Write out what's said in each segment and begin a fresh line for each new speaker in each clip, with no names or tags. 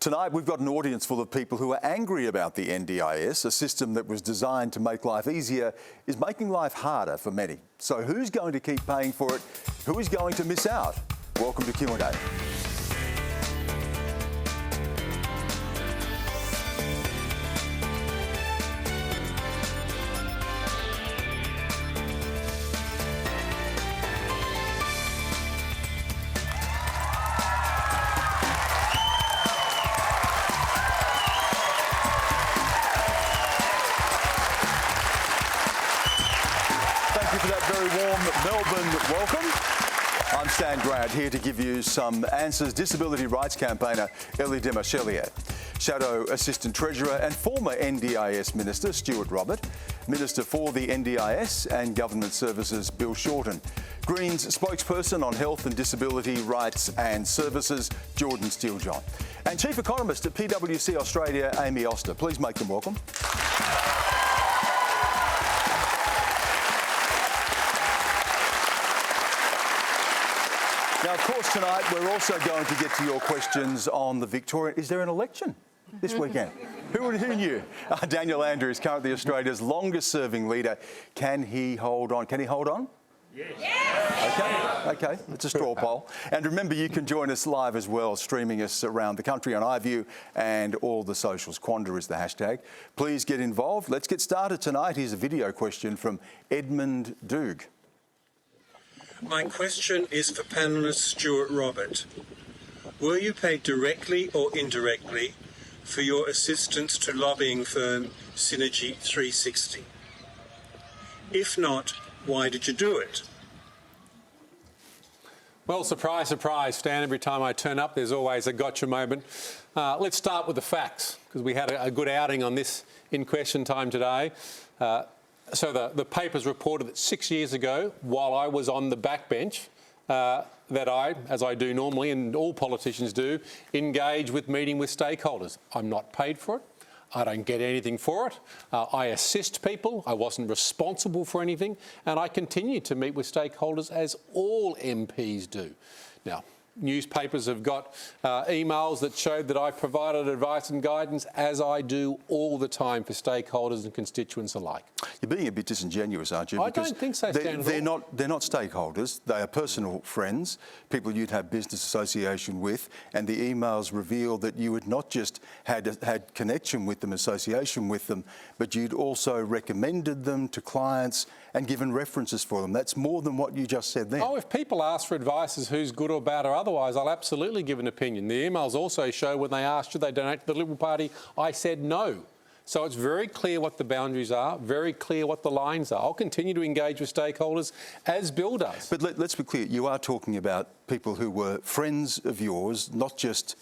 Tonight we've got an audience full of people who are angry about the NDIS, a system that was designed to make life easier, is making life harder for many. So who's going to keep paying for it? Who is going to miss out? Welcome to Q&A. Here to give you some answers, disability rights campaigner Elly Desmarchelier, Shadow Assistant Treasurer and former NDIS Minister Stuart Robert, Minister for the NDIS and Government Services Bill Shorten, Greens spokesperson on health and disability rights and services Jordon Steele-John, and Chief Economist at PwC Australia Amy Auster. Please make them welcome. Now, of course, tonight we're also going to get to your questions on the Victorian. Is there an election this weekend? Who knew? Daniel Andrew is currently Australia's longest-serving leader. Can he hold on? Can he hold on? Yes. Okay. It's a straw poll. And remember, you can join us live as well, streaming us around the country on iView and all the socials. Quandra is the hashtag. Please get involved. Let's get started tonight. Here's a video question from Edmund Doog.
My question is for panellist Stuart Robert. Were you paid directly or indirectly for your assistance to lobbying firm Synergy 360? If not, why did you do it?
Well, surprise, surprise, Stan. Every time I turn up, there's always a gotcha moment. Let's start with the facts, because we had a good outing on this in question time today. So the papers reported that 6 years ago, while I was on the backbench, that I, as I do normally and all politicians do, engage with meeting with stakeholders. I'm not paid for it. I don't get anything for it. I assist people. I wasn't responsible for anything. And I continue to meet with stakeholders as all MPs do. Now, newspapers have got emails that showed that I provided advice and guidance, as I do all the time for stakeholders and constituents alike. You're
being a bit disingenuous, aren't you?
I don't think so, Stan.
They're not stakeholders. They are personal friends, people you'd have business association with, and the emails reveal that you had not just had connection with them, association with them, but you'd also recommended them to clients and given references for them. That's more than what you just said then.
Oh, if people ask for advice as who's good or bad or otherwise, I'll absolutely give an opinion. The emails also show when they asked should they donate to the Liberal Party, I said no. So it's very clear what the boundaries are, very clear what the lines are. I'll continue to engage with stakeholders as Bill does.
But let's be clear, you are talking about people who were friends of yours, not just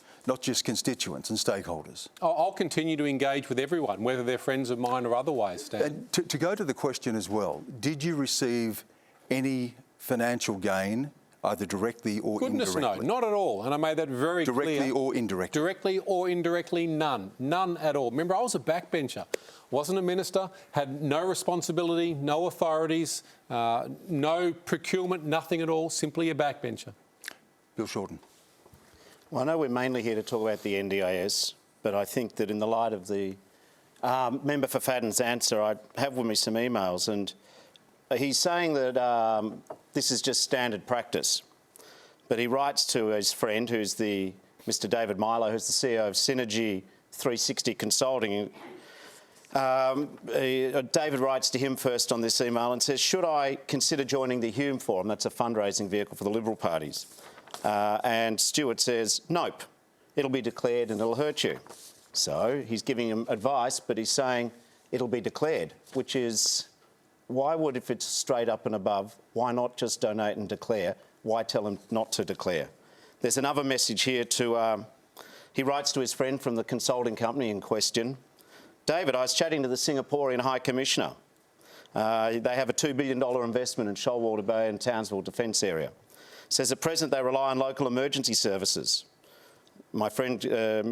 constituents and stakeholders.
I'll continue to engage with everyone, whether they're friends of mine or otherwise, Stan.
And to go to the question as well, did you receive any financial gain, either directly or indirectly?
Goodness, no, not at all. And I made that very clear.
Directly or indirectly?
Directly or indirectly, none. None at all. Remember, I was a backbencher. Wasn't a minister, had no responsibility, no authorities, no procurement, nothing at all, simply a backbencher.
Bill Shorten.
Well, I know we're mainly here to talk about the NDIS, but I think that in the light of the member for Fadden's answer, I have with me some emails, and he's saying that this is just standard practice. But he writes to his friend, who's Mr. David Milo, who's the CEO of Synergy 360 Consulting. David writes to him first on this email and says, should I consider joining the Hume Forum? That's a fundraising vehicle for the Liberal parties. And Stuart says, nope, it'll be declared and it'll hurt you. So he's giving him advice, but he's saying it'll be declared, which is, why would, if it's straight up and above, why not just donate and declare? Why tell him not to declare? There's another message here he writes to his friend from the consulting company in question. David, I was chatting to the Singaporean High Commissioner. They have a $2 billion investment in Shoalwater Bay and Townsville Defence Area. Says at present they rely on local emergency services. My friend, the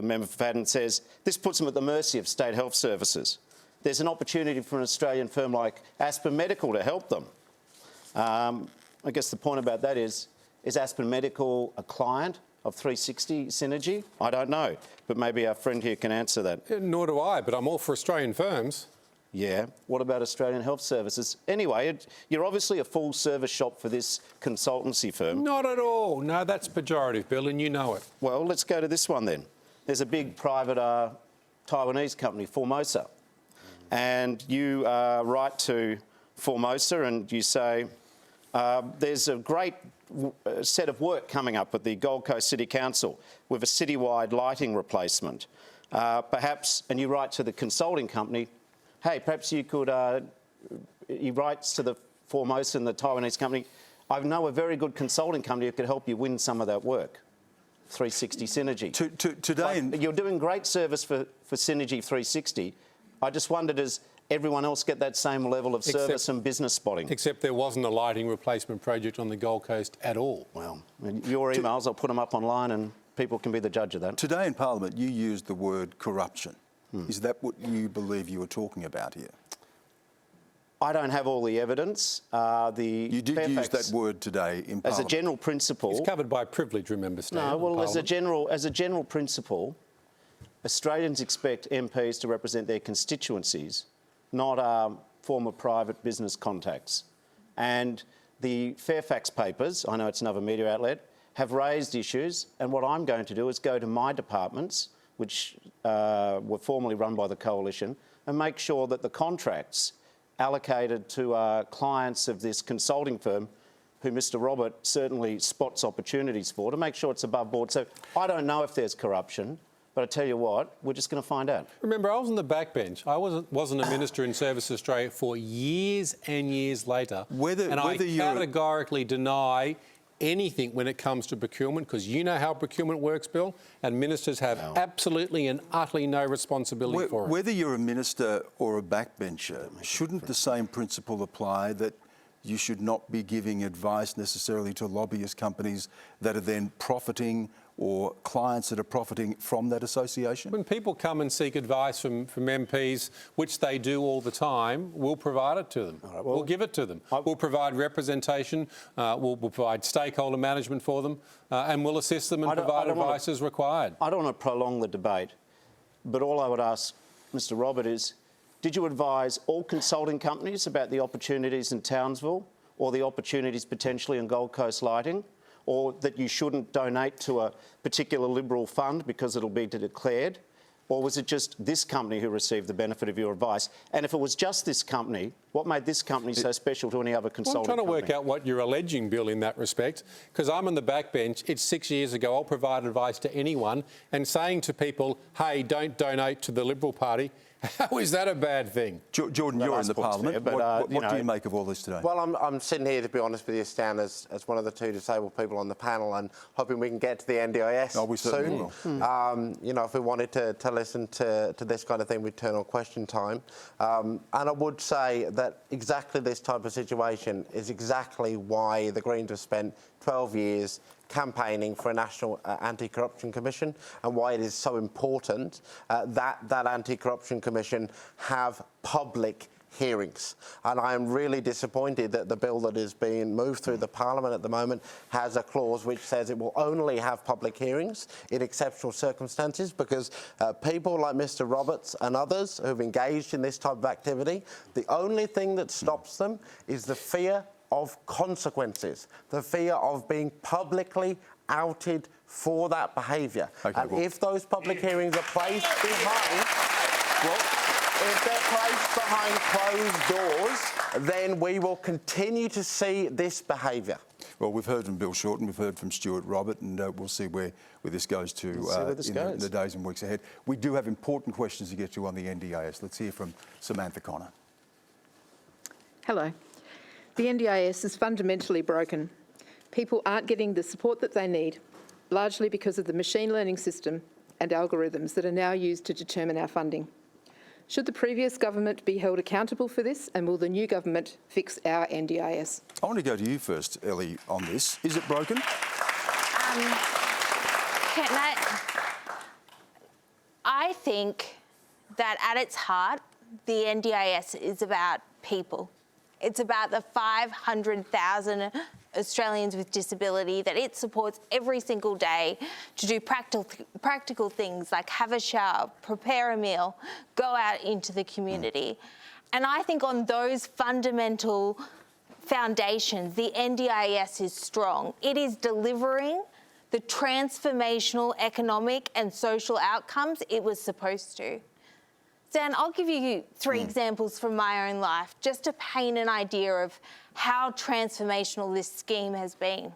member for Fadden, says this puts them at the mercy of state health services. There's an opportunity for an Australian firm like Aspen Medical to help them. I guess the point about that is Aspen Medical a client of 360 synergy? I don't know, but maybe our friend here can answer that.
Nor do I, but I'm all for Australian firms.
Yeah. What about Australian Health Services? Anyway, you're obviously a full-service shop for this consultancy firm.
Not at all. No, that's pejorative, Bill, and you know it.
Well, let's go to this one then. There's a big private Taiwanese company, Formosa, and you write to Formosa and you say, there's a great set of work coming up at the Gold Coast City Council with a citywide lighting replacement. Perhaps, and you write to the consulting company, hey, perhaps you could, he writes to the Formosa and the Taiwanese company, I know a very good consulting company who could help you win some of that work. 360 Synergy.
Today,
you're doing great service for Synergy 360. I just wondered, does everyone else get that same level of service and business spotting?
Except there wasn't a lighting replacement project on the Gold Coast at all.
Well, your emails, I'll put them up online and people can be the judge of that.
Today in Parliament, you used the word corruption. Is that what you believe you were talking about here?
I don't have all the evidence.
You did use that word today in Parliament.
As a general principle...
It's covered by privilege, remember, Stan.
No, well, as a general principle, Australians expect MPs to represent their constituencies, not former private business contacts. And the Fairfax papers, I know it's another media outlet, have raised issues, and what I'm going to do is go to my departments, which were formerly run by the Coalition, and make sure that the contracts allocated to clients of this consulting firm, who Mr Robert certainly spots opportunities for, to make sure it's above board. So I don't know if there's corruption, but I tell you what, we're just going to find out.
Remember, I was on the backbench. I wasn't a minister in Service Australia for years and years later. I categorically deny anything when it comes to procurement, because you know how procurement works, Bill, and ministers have absolutely and utterly no responsibility for it.
Whether you're a minister or a backbencher, shouldn't the same principle apply that you should not be giving advice necessarily to lobbyist companies that are then profiting, or clients that are profiting from that association?
When people come and seek advice from MPs, which they do all the time, we'll provide it to them. Right, we'll give it to them. We'll provide representation, we'll provide stakeholder management for them, and we'll assist them and provide advice as required.
I don't want to prolong the debate, but all I would ask Mr Robert is, did you advise all consulting companies about the opportunities in Townsville, or the opportunities potentially in Gold Coast lighting? Or that you shouldn't donate to a particular Liberal fund because it'll be declared? Or was it just this company who received the benefit of your advice? And if it was just this company, what made this company so special to any other consulting company?
I'm trying to work out what you're alleging, Bill, in that respect, because I'm on the backbench. It's 6 years ago. I'll provide advice to anyone, and saying to people, hey, don't donate to the Liberal Party, how is that a bad thing?
Jordon, you're in the Parliament. What do you make of all this today?
Well, I'm sitting here, to be honest with you, Stan, as one of the two disabled people on the panel, and hoping we can get to the NDIS
we certainly
soon. Will. You know, if we wanted to listen to this kind of thing, we'd turn on Question Time. And I would say that exactly this type of situation is exactly why the Greens have spent 12 years campaigning for a national anti-corruption commission, and why it is so important that anti-corruption commission have public hearings. And I am really disappointed that the bill that is being moved through the Parliament at the moment has a clause which says it will only have public hearings in exceptional circumstances, because people like Mr Roberts and others who've engaged in this type of activity, the only thing that stops them is the fear of consequences, the fear of being publicly outed for that behaviour. And if those public hearings are placed behind, if they're placed behind closed doors, then we will continue to see this behaviour.
Well, we've heard from Bill Shorten, we've heard from Stuart Robert, and we'll see where this goes to in the days and weeks ahead. We do have important questions to get to on the NDIS. Let's hear from Samantha Connor.
Hello. The NDIS is fundamentally broken. People aren't getting the support that they need, largely because of the machine learning system and algorithms that are now used to determine our funding. Should the previous government be held accountable for this, and will the new government fix our NDIS?
I want to go to you first, Elly, on this. Is it broken?
I think that at its heart, the NDIS is about people. It's about the 500,000 Australians with disability that it supports every single day to do practical things like have a shower, prepare a meal, go out into the community. And I think on those fundamental foundations, the NDIS is strong. It is delivering the transformational economic and social outcomes it was supposed to. Dan, I'll give you 3 examples from my own life just to paint an idea of how transformational this scheme has been.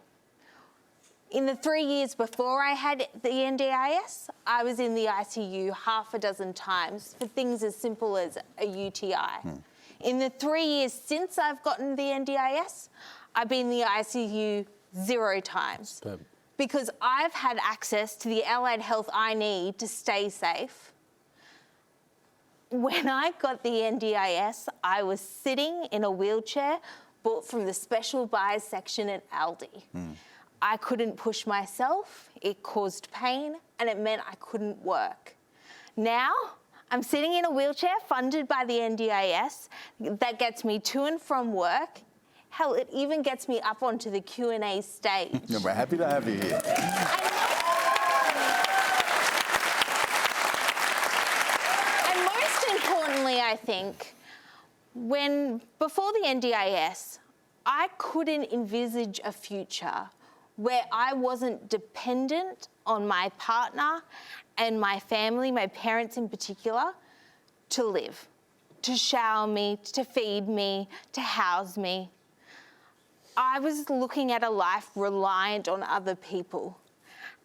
In the 3 years before I had the NDIS, I was in the ICU half a dozen times for things as simple as a UTI. In the 3 years since I've gotten the NDIS, I've been in the ICU 0 times.
Superb.
Because I've had access to the allied health I need to stay safe. When I got the NDIS, I was sitting in a wheelchair bought from the special buys section at Aldi. I couldn't push myself, it caused pain, and it meant I couldn't work. Now, I'm sitting in a wheelchair funded by the NDIS that gets me to and from work. Hell, it even gets me up onto the Q&A stage.
We're happy to have you here.
And most importantly, I think, before the NDIS, I couldn't envisage a future where I wasn't dependent on my partner and my family, my parents in particular, to live, to shower me, to feed me, to house me. I was looking at a life reliant on other people.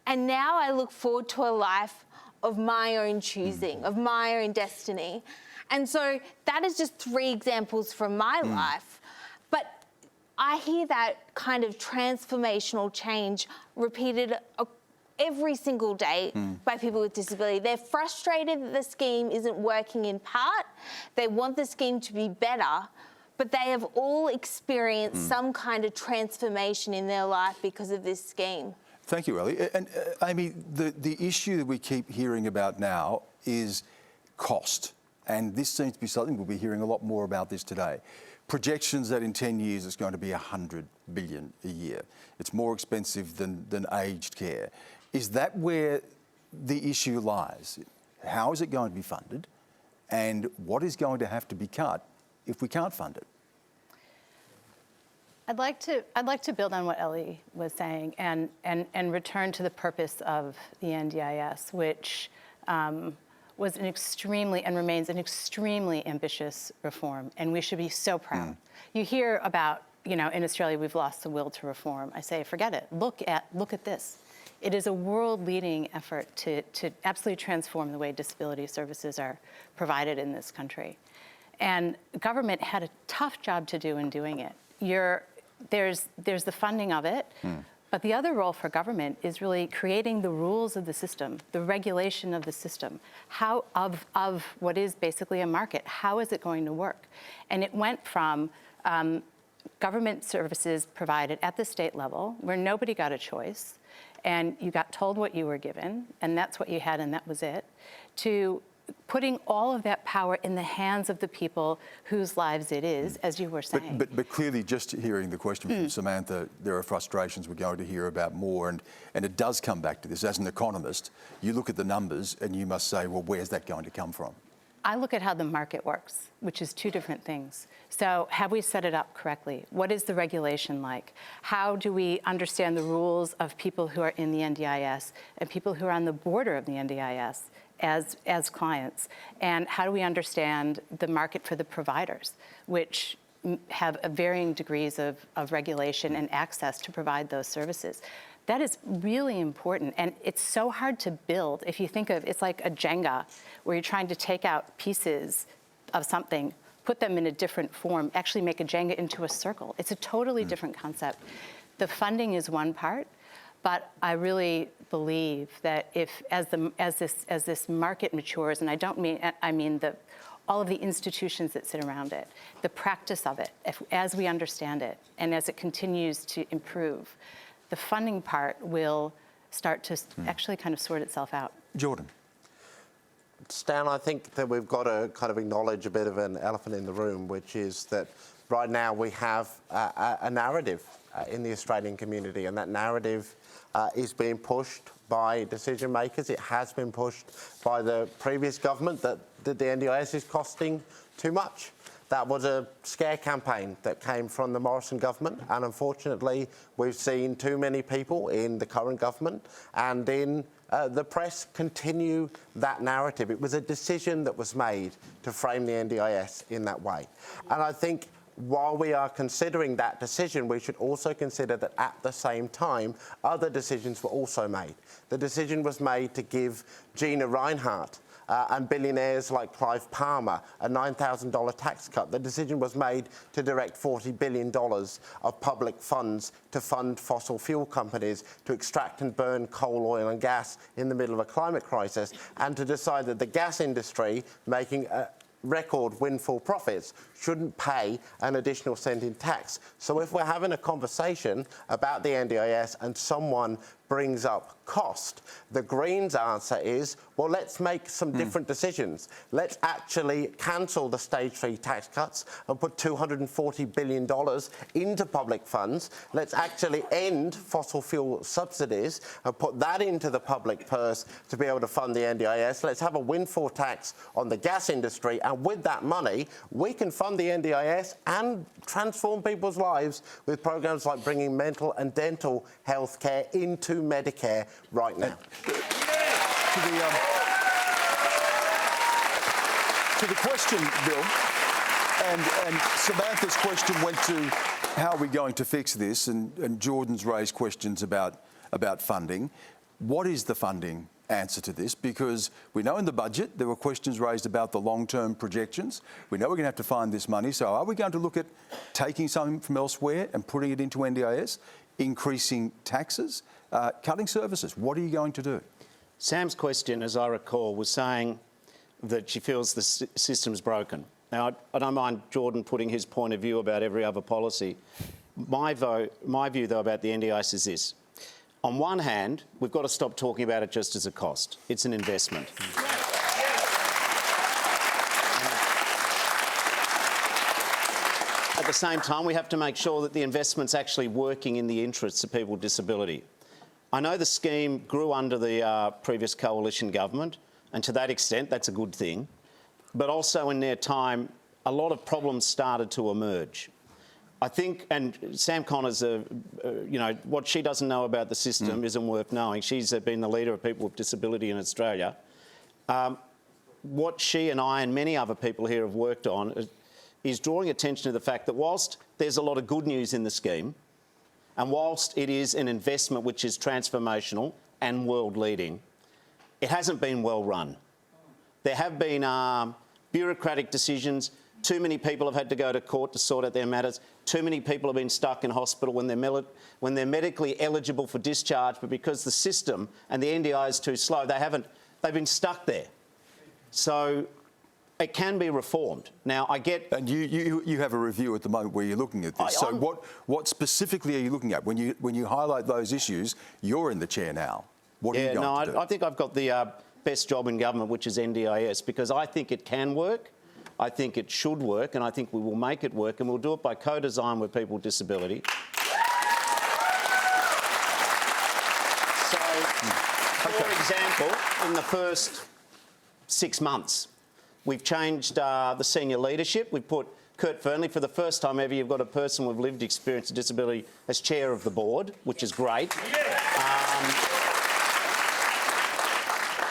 And now I look forward to a life of my own choosing, of my own destiny. And so that is just 3 examples from my life. But I hear that kind of transformational change repeated every single day by people with disability. They're frustrated that the scheme isn't working in part. They want the scheme to be better, but they have all experienced some kind of transformation in their life because of this scheme.
Thank you, Elly. And Amy, the issue that we keep hearing about now is cost. And this seems to be something we'll be hearing a lot more about this today. Projections that in 10 years it's going to be $100 billion a year. It's more expensive than aged care. Is that where the issue lies? How is it going to be funded? And what is going to have to be cut if we can't fund it?
I'd like to build on what Elly was saying and return to the purpose of the NDIS, which was an extremely and remains an extremely ambitious reform, and we should be so proud. You hear about, in Australia we've lost the will to reform. I say, forget it. Look at this. It is a world-leading effort to absolutely transform the way disability services are provided in this country. And government had a tough job to do in doing it. There's the funding of it, but the other role for government is really creating the rules of the system, the regulation of the system, of what is basically a market. How is it going to work? And it went from government services provided at the state level, where nobody got a choice, and you got told what you were given, and that's what you had, and that was it, to putting all of that power in the hands of the people whose lives it is, as you were saying.
But clearly, just hearing the question from Samantha, there are frustrations we're going to hear about more, and it does come back to this. As an economist, you look at the numbers and you must say, well, where's that going to come from?
I look at how the market works, which is 2 different things. So have we set it up correctly? What is the regulation like? How do we understand the rules of people who are in the NDIS and people who are on the border of the NDIS as clients? And how do we understand the market for the providers, which have varying degrees of regulation and access to provide those services? That is really important, and it's so hard to build. If you think of it's like a Jenga, where you're trying to take out pieces of something, put them in a different form, actually make a Jenga into a circle. It's a totally different concept. The funding is one part, but I really believe that as this market matures, and I mean all of the institutions that sit around it, the practice of it, as we understand it, and as it continues to improve, the funding part will start to actually kind of sort itself out.
Jordon.
Stan, I think that we've got to kind of acknowledge a bit of an elephant in the room, which is that right now we have a narrative in the Australian community, and that narrative is being pushed by decision makers. It has been pushed by the previous government that the NDIS is costing too much. That was a scare campaign that came from the Morrison government, and unfortunately we've seen too many people in the current government and in the press continue that narrative. It was a decision that was made to frame the NDIS in that way. And I think while we are considering that decision, we should also consider that at the same time, other decisions were also made. The decision was made to give Gina Rinehart and billionaires like Clive Palmer a $9,000 tax cut. The decision was made to direct $40 billion of public funds to fund fossil fuel companies to extract and burn coal, oil and gas in the middle of a climate crisis, and to decide that the gas industry, making record windfall profits, shouldn't pay an additional cent in tax. So if we're having a conversation about the NDIS and someone brings up cost, the Greens' answer is, well, let's make some different decisions. Let's actually cancel the stage 3 tax cuts and put $240 billion into public funds. Let's actually end fossil fuel subsidies and put that into the public purse to be able to fund the NDIS. Let's have a windfall tax on the gas industry, and with that money, we can fund the NDIS and transform people's lives with programs like bringing mental and dental health care into Medicare right now.
To the question, Bill, and Samantha's question went to how are we going to fix this, and Jordon's raised questions about funding. What is the funding answer to this? Because we know in the budget there were questions raised about the long-term projections. We know we're going to have to find this money. So are we going to look at taking something from elsewhere and putting it into NDIS, increasing taxes, cutting services? What are you going to do?
Sam's question, as I recall, was saying that she feels the system's broken. Now, I don't mind Jordon putting his point of view about every other policy. My view, though, about the NDIS is this. On one hand, we've got to stop talking about it just as a cost. It's an investment. At the same time, we have to make sure that the investment's actually working in the interests of people with disability. I know the scheme grew under the previous coalition government, and to that extent, that's a good thing. But also in their time, a lot of problems started to emerge. I think, and Sam Connors, what she doesn't know about the system isn't worth knowing. She's been the leader of people with disability in Australia. What she and I and many other people here have worked on is drawing attention to the fact that whilst there's a lot of good news in the scheme, and whilst it is an investment which is transformational and world-leading, it hasn't been well run. There have been bureaucratic decisions. Too many people have had to go to court to sort out their matters. Too many people have been stuck in hospital when they're medically eligible for discharge, but because the system and the NDI is too slow, they've been stuck there. So it can be reformed. Now, I get...
And you have a review at the moment where you're looking at this. So what specifically are you looking at? When you highlight those issues, you're in the chair now. What are you going to do?
I think I've got the best job in government, which is NDIS, because I think it can work. I think it should work, and I think we will make it work, and we'll do it by co-design with people with disability. So, for example, in the first 6 months, we've changed the senior leadership. We've put Kurt Fernley, for the first time ever, you've got a person with lived experience of disability as chair of the board, which is great.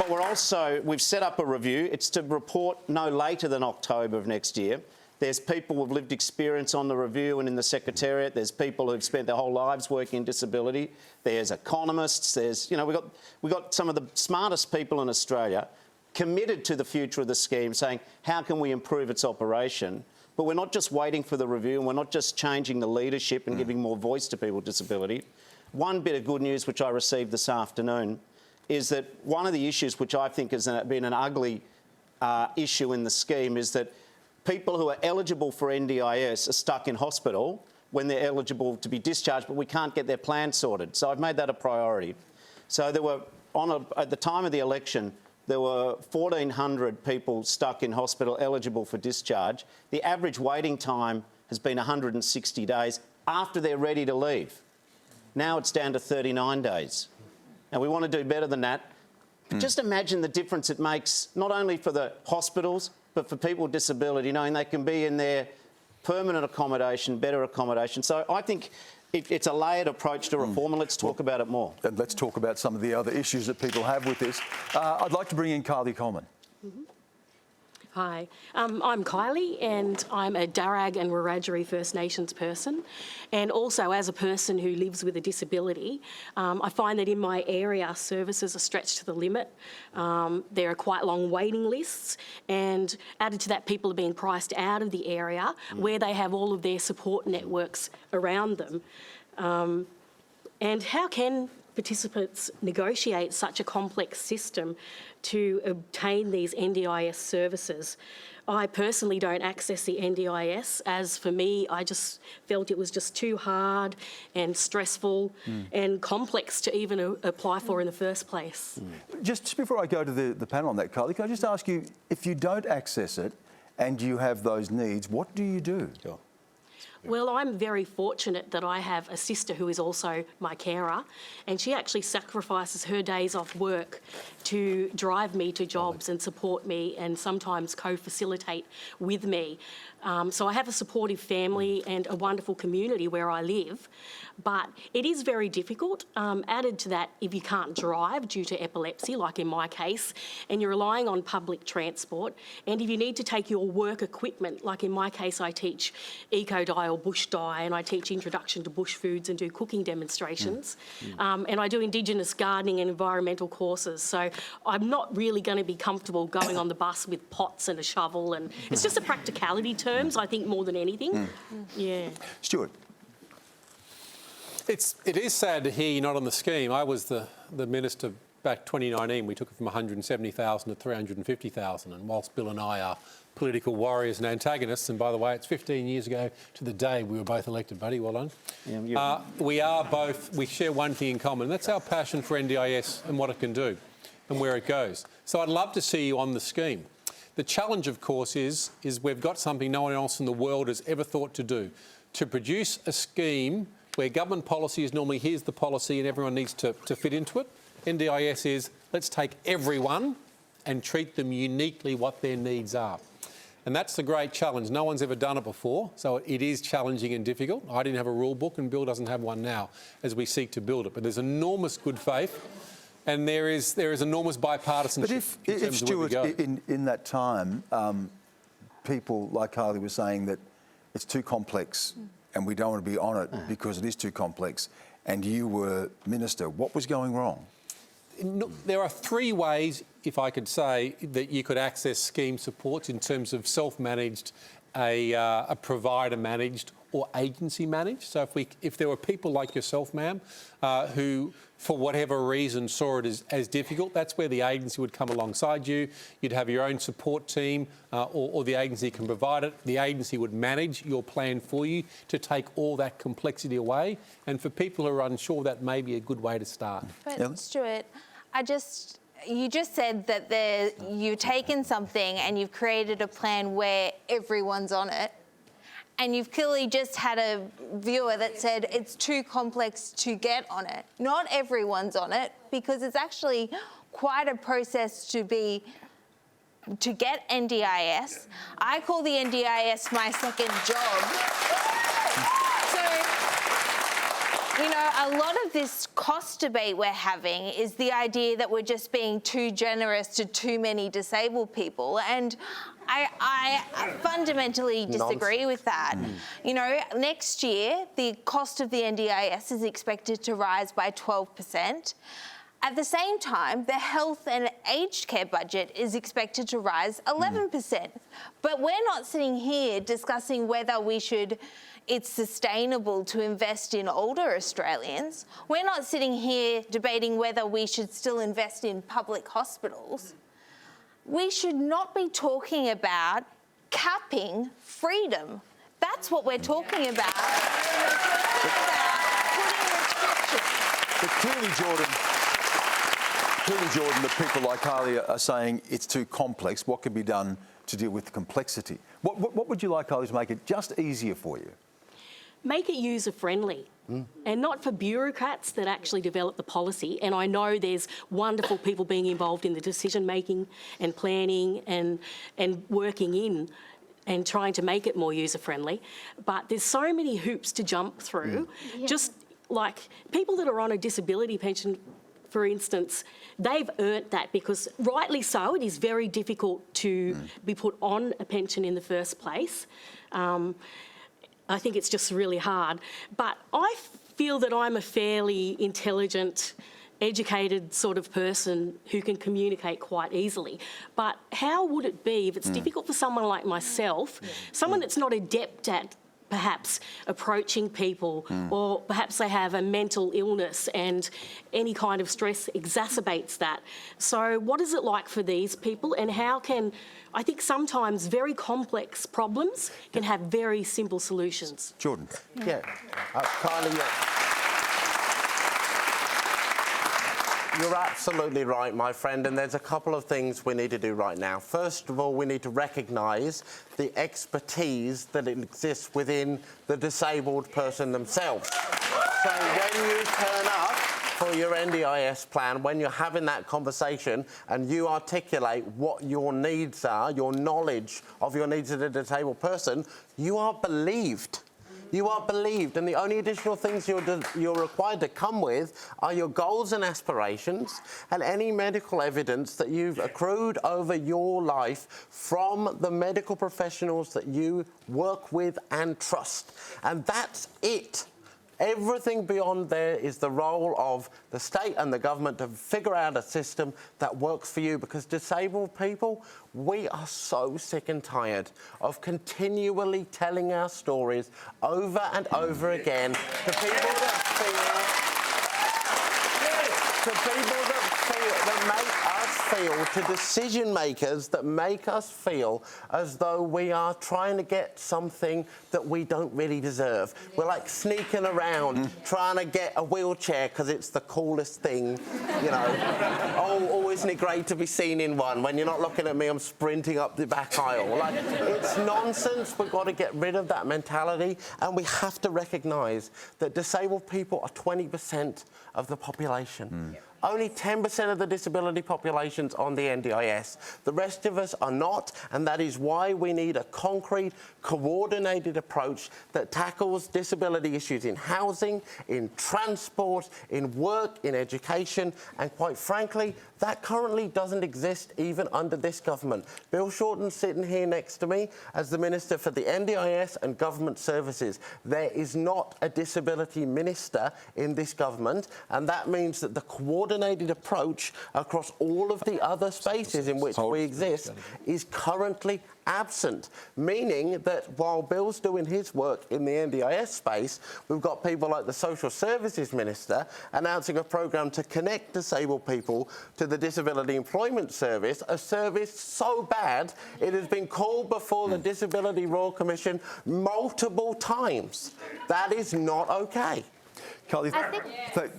But we've set up a review. It's to report no later than October of next year. There's people with lived experience on the review and in the Secretariat. There's people who've spent their whole lives working in disability. There's economists. There's, we've got some of the smartest people in Australia committed to the future of the scheme, saying, how can we improve its operation? But we're not just waiting for the review, and we're not just changing the leadership and giving more voice to people with disability. One bit of good news which I received this afternoon is that one of the issues which I think has been an ugly issue in the scheme is that people who are eligible for NDIS are stuck in hospital when they're eligible to be discharged, but we can't get their plan sorted. So I've made that a priority. So there were, at the time of the election, there were 1,400 people stuck in hospital eligible for discharge. The average waiting time has been 160 days after they're ready to leave. Now it's down to 39 days. Now, we want to do better than that. But just imagine the difference it makes, not only for the hospitals, but for people with disability, knowing they can be in their permanent accommodation, better accommodation. So I think it's a layered approach to reform, and let's talk about it more.
And let's talk about some of the other issues that people have with this. I'd like to bring in Kylie Coleman.
Hi, I'm Kylie and I'm a Darug and Wiradjuri First Nations person, and also as a person who lives with a disability, I find that in my area services are stretched to the limit. There are quite long waiting lists, and added to that, people are being priced out of the area where they have all of their support networks around them. And how can participants negotiate such a complex system to obtain these NDIS services? I personally don't access the NDIS, as for me, I just felt it was just too hard and stressful and complex to even apply for in the first place.
Just before I go to the panel on that, Kylie, can I just ask you, if you don't access it and you have those needs, what do you do?
Sure.
Well, I'm very fortunate that I have a sister who is also my carer, and she actually sacrifices her days off work to drive me to jobs and support me and sometimes co-facilitate with me. So I have a supportive family and a wonderful community where I live, but it is very difficult. Added to that, if you can't drive due to epilepsy, like in my case, and you're relying on public transport, and if you need to take your work equipment, like in my case, I teach eco-dye or bush dye, and I teach introduction to bush foods and do cooking demonstrations, and I do Indigenous gardening and environmental courses. So I'm not really going to be comfortable going on the bus with pots and a shovel, and it's just a practicality terms, I think, more than anything. Yeah.
Stuart.
It is sad to hear you're not on the scheme. I was the minister back 2019. We took it from 170,000 to 350,000, and whilst Bill and I are political warriors and antagonists, and by the way, it's 15 years ago to the day we were both elected, buddy, well done. Yeah, we share one thing in common, and that's our passion for NDIS and what it can do and where it goes. So I'd love to see you on the scheme. The challenge, of course, is we've got something no one else in the world has ever thought to do, to produce a scheme where government policy is normally here's the policy and everyone needs to fit into it. NDIS is let's take everyone and treat them uniquely what their needs are. And that's the great challenge. No one's ever done it before, so it is challenging and difficult. I didn't have a rule book and Bill doesn't have one now as we seek to build it. But there's enormous good faith and there is enormous bipartisanship.
But if Stuart, in that time, people like Kylie was saying that it's too complex and we don't want to be on it because it is too complex, and you were minister, what was going wrong?
There are three ways, if I could say, that you could access scheme supports in terms of self-managed, a provider-managed or agency-managed. So if there were people like yourself, ma'am, who, for whatever reason, saw it as difficult, that's where the agency would come alongside you. You'd have your own support team or the agency can provide it. The agency would manage your plan for you to take all that complexity away. And for people who are unsure, that may be a good way to start.
But Stuart, you just said that you've taken something and you've created a plan where everyone's on it, and you've clearly just had a viewer that said it's too complex to get on it. Not everyone's on it, because it's actually quite a process to get NDIS. I call the NDIS my second job. You know, a lot of this cost debate we're having is the idea that we're just being too generous to too many disabled people, and I fundamentally disagree with that. You know, next year, the cost of the NDIS is expected to rise by 12%. At the same time, the health and aged care budget is expected to rise 11%. But we're not sitting here discussing whether it's sustainable to invest in older Australians. We're not sitting here debating whether we should still invest in public hospitals. We should not be talking about capping freedom. That's what we're talking about. We're talking about putting restrictions.
But clearly, Jordon, the people like Harley are saying it's too complex. What can be done to deal with the complexity. What would you like, Elly, to make it just easier for you?
Make it user-friendly. And not for bureaucrats that actually develop the policy. And I know there's wonderful people being involved in the decision-making and planning and working in and trying to make it more user-friendly. But there's so many hoops to jump through. Just like people that are on a disability pension, for instance, they've earned that because, rightly so, it is very difficult to be put on a pension in the first place. I think it's just really hard. But I feel that I'm a fairly intelligent, educated sort of person who can communicate quite easily. But how would it be if it's difficult for someone like myself, someone that's not adept at perhaps approaching people, or perhaps they have a mental illness and any kind of stress exacerbates that. So what is it like for these people, and how can, I think sometimes very complex problems can have very simple solutions.
Jordon.
Yeah, Kylie, you're absolutely right, my friend, and there's a couple of things we need to do right now. First of all, we need to recognise the expertise that exists within the disabled person themselves. So when you turn up for your NDIS plan, when you're having that conversation and you articulate what your needs are, your knowledge of your needs as a disabled person, you are believed. You are believed, and the only additional things you're required to come with are your goals and aspirations and any medical evidence that you've accrued over your life from the medical professionals that you work with and trust. And that's it. Everything beyond there is the role of the state and the government to figure out a system that works for you, because disabled people, we are so sick and tired of continually telling our stories over and over again to people that make us feel, to decision makers that make us feel as though we are trying to get something that we don't really deserve. We're like sneaking around trying to get a wheelchair because it's the coolest thing, you know. Oh, isn't it great to be seen in one? When you're not looking at me, I'm sprinting up the back aisle. Like, it's nonsense. We've got to get rid of that mentality, and we have to recognise that disabled people are 20% of the population. Only 10% of the disability population's on the NDIS. The rest of us are not, and that is why we need a concrete, coordinated approach that tackles disability issues in housing, in transport, in work, in education, and quite frankly, that currently doesn't exist even under this government. Bill Shorten's sitting here next to me as the Minister for the NDIS and Government Services. There is not a disability minister in this government, and that means that the coordinated approach across all of the other spaces in which we exist is currently absent, meaning that while Bill's doing his work in the NDIS space, we've got people like the Social Services Minister announcing a programme to connect disabled people to the Disability Employment Service, a service so bad it has been called before the Disability Royal Commission multiple times. That is not okay.
Kylie,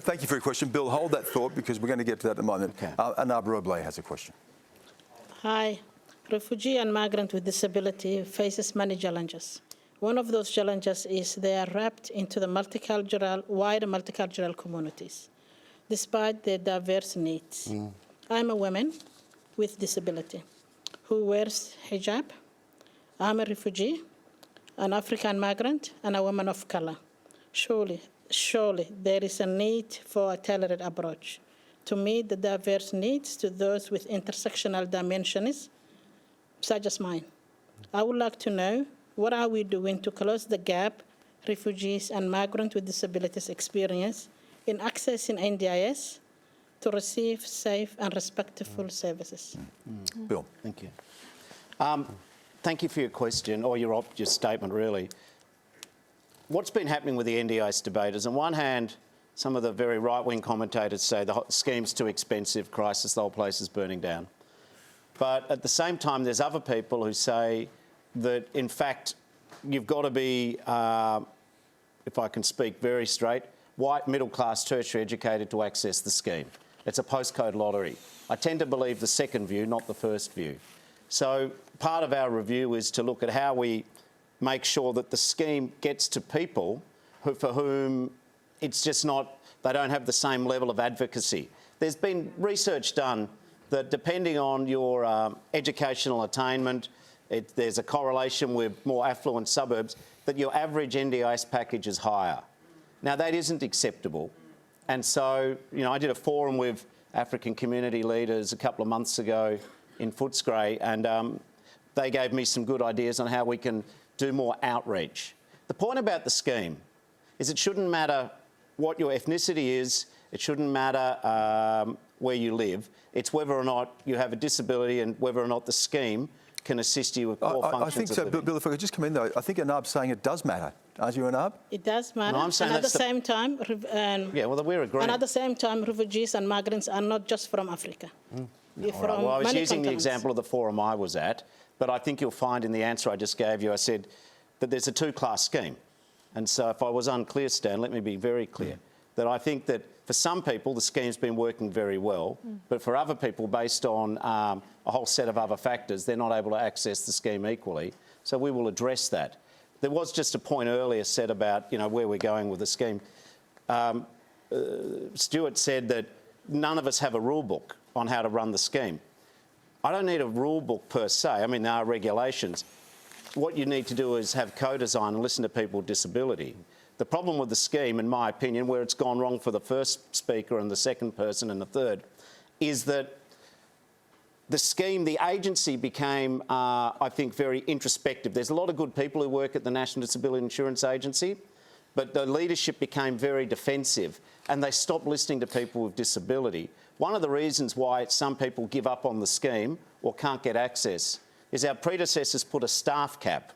thank you for your question. Bill, hold that thought because we're going to get to that in a moment.
Okay.
Anabra Oblay has a question.
Hi. Refugee and migrant with disability faces many challenges. One of those challenges is they are wrapped into the wider multicultural communities, despite their diverse needs. I'm a woman with disability who wears hijab. I'm a refugee, an African migrant, and a woman of color. Surely there is a need for a tailored approach to meet the diverse needs to those with intersectional dimensions, such as mine. I would like to know, what are we doing to close the gap refugees and migrants with disabilities experience in accessing NDIS to receive safe and respectful services?
Bill.
Thank you. Thank you for your question, or your statement, really. What's been happening with the NDIS debate is, on one hand, some of the very right-wing commentators say the scheme's too expensive, crisis, the whole place is burning down. But at the same time, there's other people who say that, in fact, you've got to be, if I can speak very straight, white, middle-class, tertiary educated to access the scheme. It's a postcode lottery. I tend to believe the second view, not the first view. So part of our review is to look at how we make sure that the scheme gets to people for whom it's just not, they don't have the same level of advocacy. There's been research done that depending on your educational attainment, there's a correlation with more affluent suburbs, that your average NDIS package is higher. Now, that isn't acceptable. And so, you know, I did a forum with African community leaders a couple of months ago in Footscray, and they gave me some good ideas on how we can do more outreach. The point about the scheme is it shouldn't matter what your ethnicity is, it shouldn't matter where you live, it's whether or not you have a disability and whether or not the scheme can assist you with core functions.
I think so,
of living.
Bill, if I could just come in though, I think Anab's saying it does matter. Aren't you, Anab?
It does matter.
No, I'm saying
and at the
that's
same time,
yeah, well, we're agreeing.
and at the same time, refugees and migrants are not just from Africa. They're
All
from
right. Well, I was
many
using the
continents.
example of the forum I was at, but I think you'll find in the answer I just gave you, I said that there's a two-class scheme. And so if I was unclear, Stan, let me be very clear, that I think that for some people the scheme's been working very well, but for other people, based on a whole set of other factors, they're not able to access the scheme equally. So we will address that. There was just a point earlier said about, you know, where we're going with the scheme. Stuart said that none of us have a rule book on how to run the scheme. I don't need a rule book per se. I mean, there are regulations. What you need to do is have co-design and listen to people with disability. The problem with the scheme, in my opinion, where it's gone wrong for the first speaker and the second person and the third, is that the scheme, the agency became, I think, very introspective. There's a lot of good people who work at the National Disability Insurance Agency, but the leadership became very defensive and they stopped listening to people with disability. One of the reasons why some people give up on the scheme or can't get access is our predecessors put a staff cap.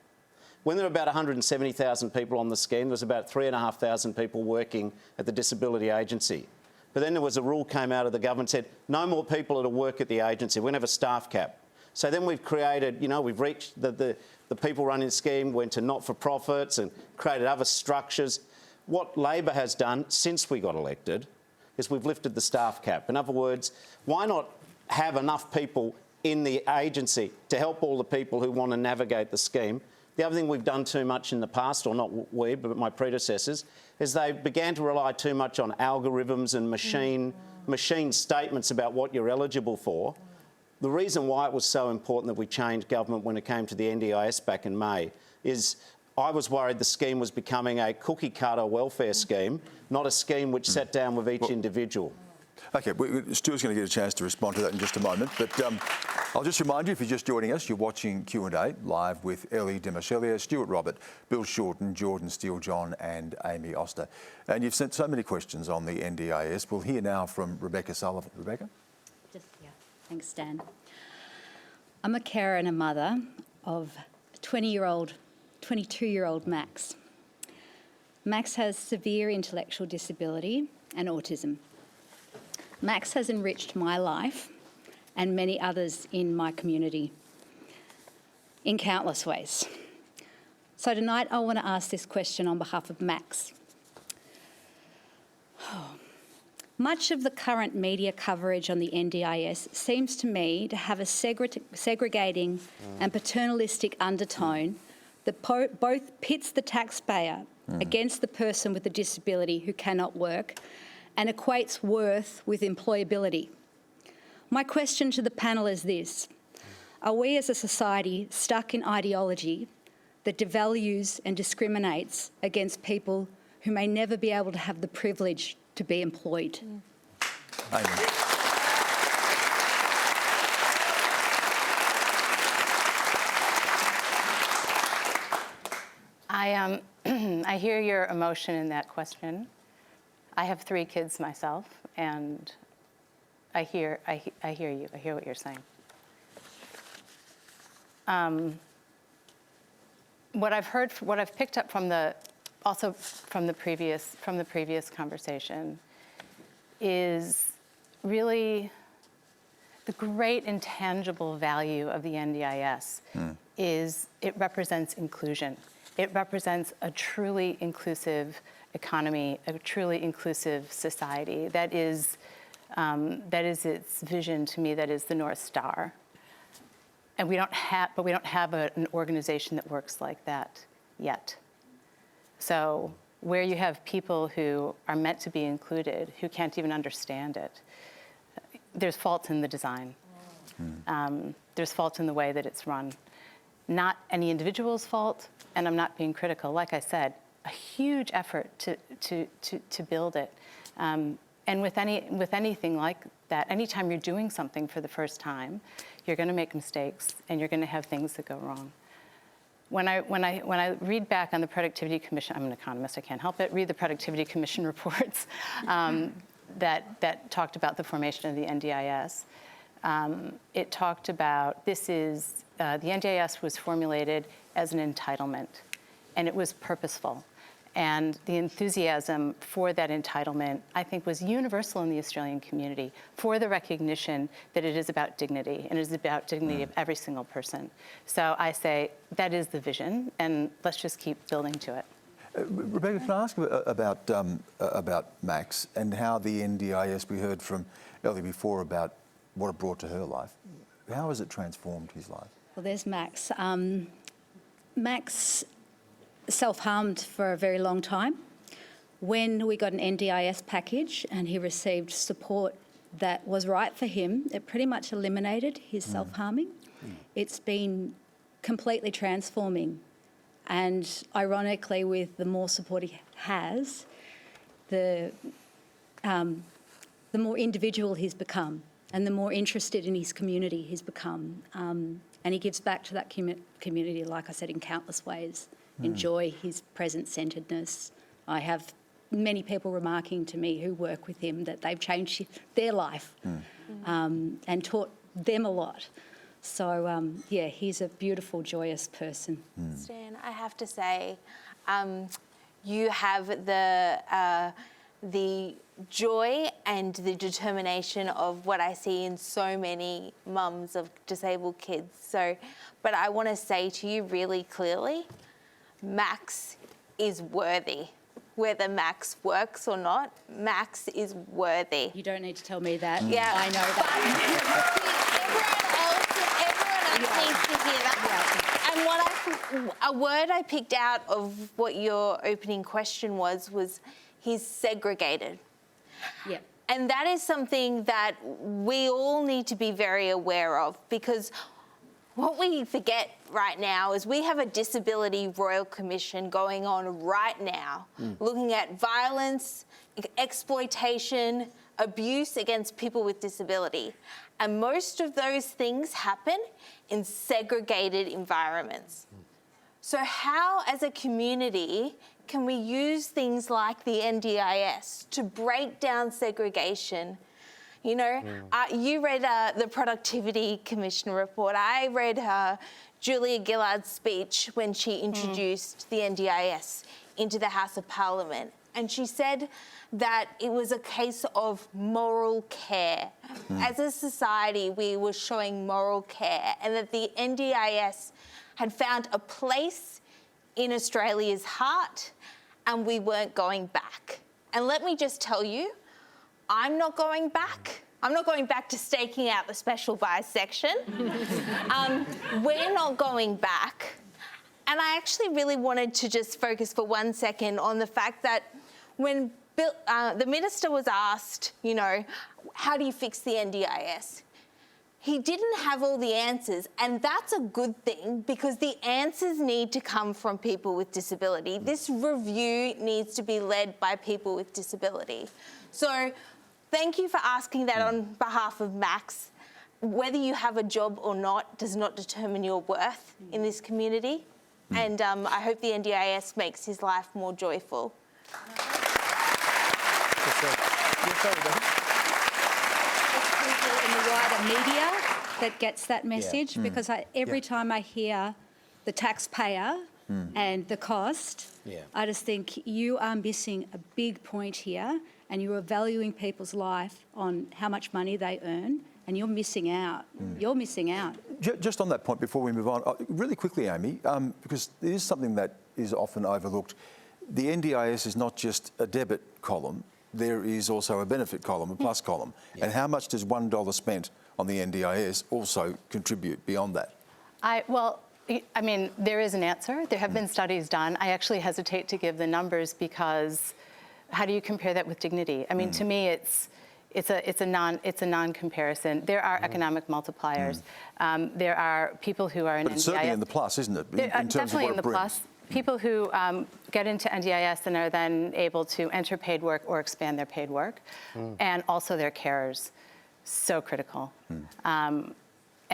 When there were about 170,000 people on the scheme, there was about 3,500 people working at the Disability Agency. But then there was a rule came out of the government said, no more people that'll work at the agency. We're going to have a staff cap. So then we've created, you know, we've reached the people running the scheme, went to not-for-profits and created other structures. What Labor has done since we got elected is we've lifted the staff cap. In other words, why not have enough people in the agency to help all the people who want to navigate the scheme? The other thing we've done too much in the past, or not we, but my predecessors, is they began to rely too much on algorithms and machine statements about what you're eligible for. The reason why it was so important that we changed government when it came to the NDIS back in May is I was worried the scheme was becoming a cookie-cutter welfare scheme, not a scheme which sat down with each individual.
OK, Stuart's going to get a chance to respond to that in just a moment, but I'll just remind you, if you're just joining us, you're watching Q&A live with Elly, Desmarchelier, Stuart Robert, Bill Shorten, Jordon, Steele-John and Amy Auster. And you've sent so many questions on the NDIS. We'll hear now from Rebecca Sullivan. Rebecca?
Thanks, Stan. I'm a carer and a mother of 22-year-old Max. Max has severe intellectual disability and autism. Max has enriched my life and many others in my community in countless ways. So tonight I want to ask this question on behalf of Max. Much of the current media coverage on the NDIS seems to me to have a segregating and paternalistic undertone that both pits the taxpayer against the person with a disability who cannot work and equates worth with employability. My question to the panel is this: are we as a society stuck in ideology that devalues and discriminates against people who may never be able to have the privilege to be employed?
Amy.
I hear your emotion in that question. I have 3 kids myself, and I hear you. I hear what you're saying. What I've picked up from the previous conversation is really the great intangible value of the NDIS is it represents inclusion. It represents a truly inclusive economy, a truly inclusive society. That is its vision to me, that is the North Star. and we don't have an organisation that works like that yet. So where you have people who are meant to be included, who can't even understand it, there's fault in the design. There's fault in the way that it's run. Not any individual's fault, and I'm not being critical. Like I said, a huge effort to build it. And with anything like that, anytime you're doing something for the first time, you're going to make mistakes and you're going to have things that go wrong. When I read back on the Productivity Commission, I'm an economist, I can't help it, read the Productivity Commission reports that talked about the formation of the NDIS. It talked about the NDIS was formulated as an entitlement, and it was purposeful. And the enthusiasm for that entitlement, I think, was universal in the Australian community for the recognition that it is about dignity, and it is about dignity of every single person. So I say that is the vision, and let's just keep building to it.
Rebecca, can I ask about Max and how the NDIS, we heard from Elly before about what it brought to her life. How has it transformed his life?
Well, there's Max. Max self-harmed for a very long time. When we got an NDIS package and he received support that was right for him, it pretty much eliminated his self-harming. It's been completely transforming. And ironically, with the more support he has, the more individual he's become and the more interested in his community he's become. And he gives back to that community, like I said, in countless ways. Enjoy his present-centredness. I have many people remarking to me who work with him that they've changed their life and taught them a lot. So, yeah, he's a beautiful, joyous person.
Stan, I have to say, you have the joy and the determination of what I see in so many mums of disabled kids. So, but I want to say to you really clearly, Max is worthy. Whether Max works or not, Max is worthy.
You don't need to tell me that.
Yeah.
I know that.
Everyone else needs to hear that. And a word I picked out of what your opening question was he's segregated.
Yeah.
And that is something that we all need to be very aware of, because what we forget right now is we have a Disability Royal Commission going on right now, looking at violence, exploitation, abuse against people with disability. And most of those things happen in segregated environments. So how, as a community, can we use things like the NDIS to break down segregation? You know, you read the Productivity Commission report. I read Julia Gillard's speech when she introduced the NDIS into the House of Parliament. And she said that it was a case of moral care. As a society, we were showing moral care, and that the NDIS had found a place in Australia's heart, and we weren't going back. And let me just tell you, I'm not going back. I'm not going back to staking out the special buys section. We're not going back. And I actually really wanted to just focus for 1 second on the fact that when the minister was asked, you know, how do you fix the NDIS? He didn't have all the answers, and that's a good thing, because the answers need to come from people with disability. This review needs to be led by people with disability. So thank you for asking that on behalf of Max. Whether you have a job or not does not determine your worth in this community. And I hope the NDIS makes his life more joyful.
In the wider media that gets that message, because every time I hear the taxpayer and the cost, I just think you are missing a big point here, and you are valuing people's life on how much money they earn, and you're missing out. You're missing out.
Just on that point, before we move on, really quickly, Amy, because it is something that is often overlooked. The NDIS is not just a debit column. There is also a benefit column, a plus column. And how much does $1 spent on the NDIS also contribute beyond that?
I mean, there is an answer. There have been studies done. I actually hesitate to give the numbers because how do you compare that with dignity? I mean, to me, it's a non-comparison. There are economic multipliers. There are people who are in NDIS.
But it's certainly in the plus, isn't it? In terms
definitely
of what
in the plus. People who get into NDIS and are then able to enter paid work or expand their paid work, and also their carers, so critical.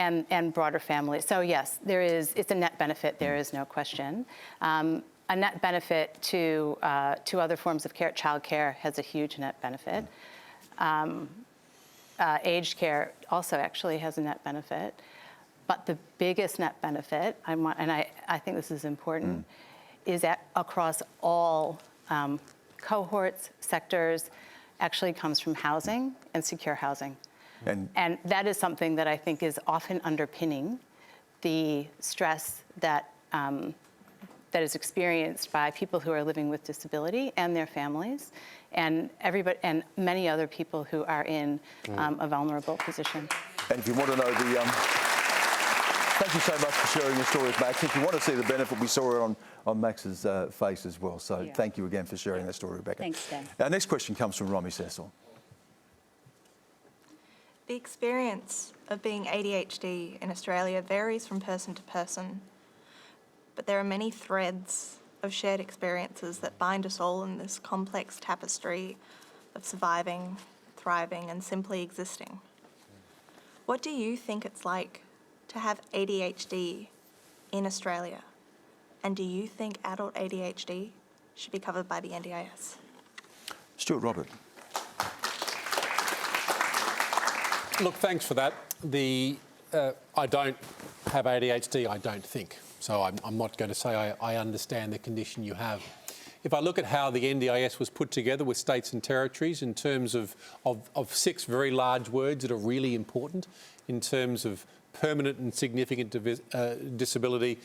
And broader family. So yes, it's a net benefit, there is no question. A net benefit to other forms of care. Childcare has a huge net benefit. Aged care also actually has a net benefit. But the biggest net benefit, I think this is important, is across all cohorts, sectors, actually comes from housing and secure housing. And that is something that I think is often underpinning the stress that is experienced by people who are living with disability and their families, and everybody and many other people who are in a vulnerable position.
And if you want to know thank you so much for sharing your story with Max. If you want to see the benefit, we saw it on Max's face as well. So thank you again for sharing that story, Rebecca.
Thanks, Dan.
Our next question comes from Romy Cecil.
The experience of being ADHD in Australia varies from person to person, but there are many threads of shared experiences that bind us all in this complex tapestry of surviving, thriving, and simply existing. What do you think it's like to have ADHD in Australia? And do you think adult ADHD should be covered by the NDIS?
Stuart Robert.
Look, thanks for that. I don't have ADHD, I don't think. So I'm not going to say I understand the condition you have. If I look at how the NDIS was put together with states and territories in terms of 6 very large words that are really important in terms of permanent and significant disability,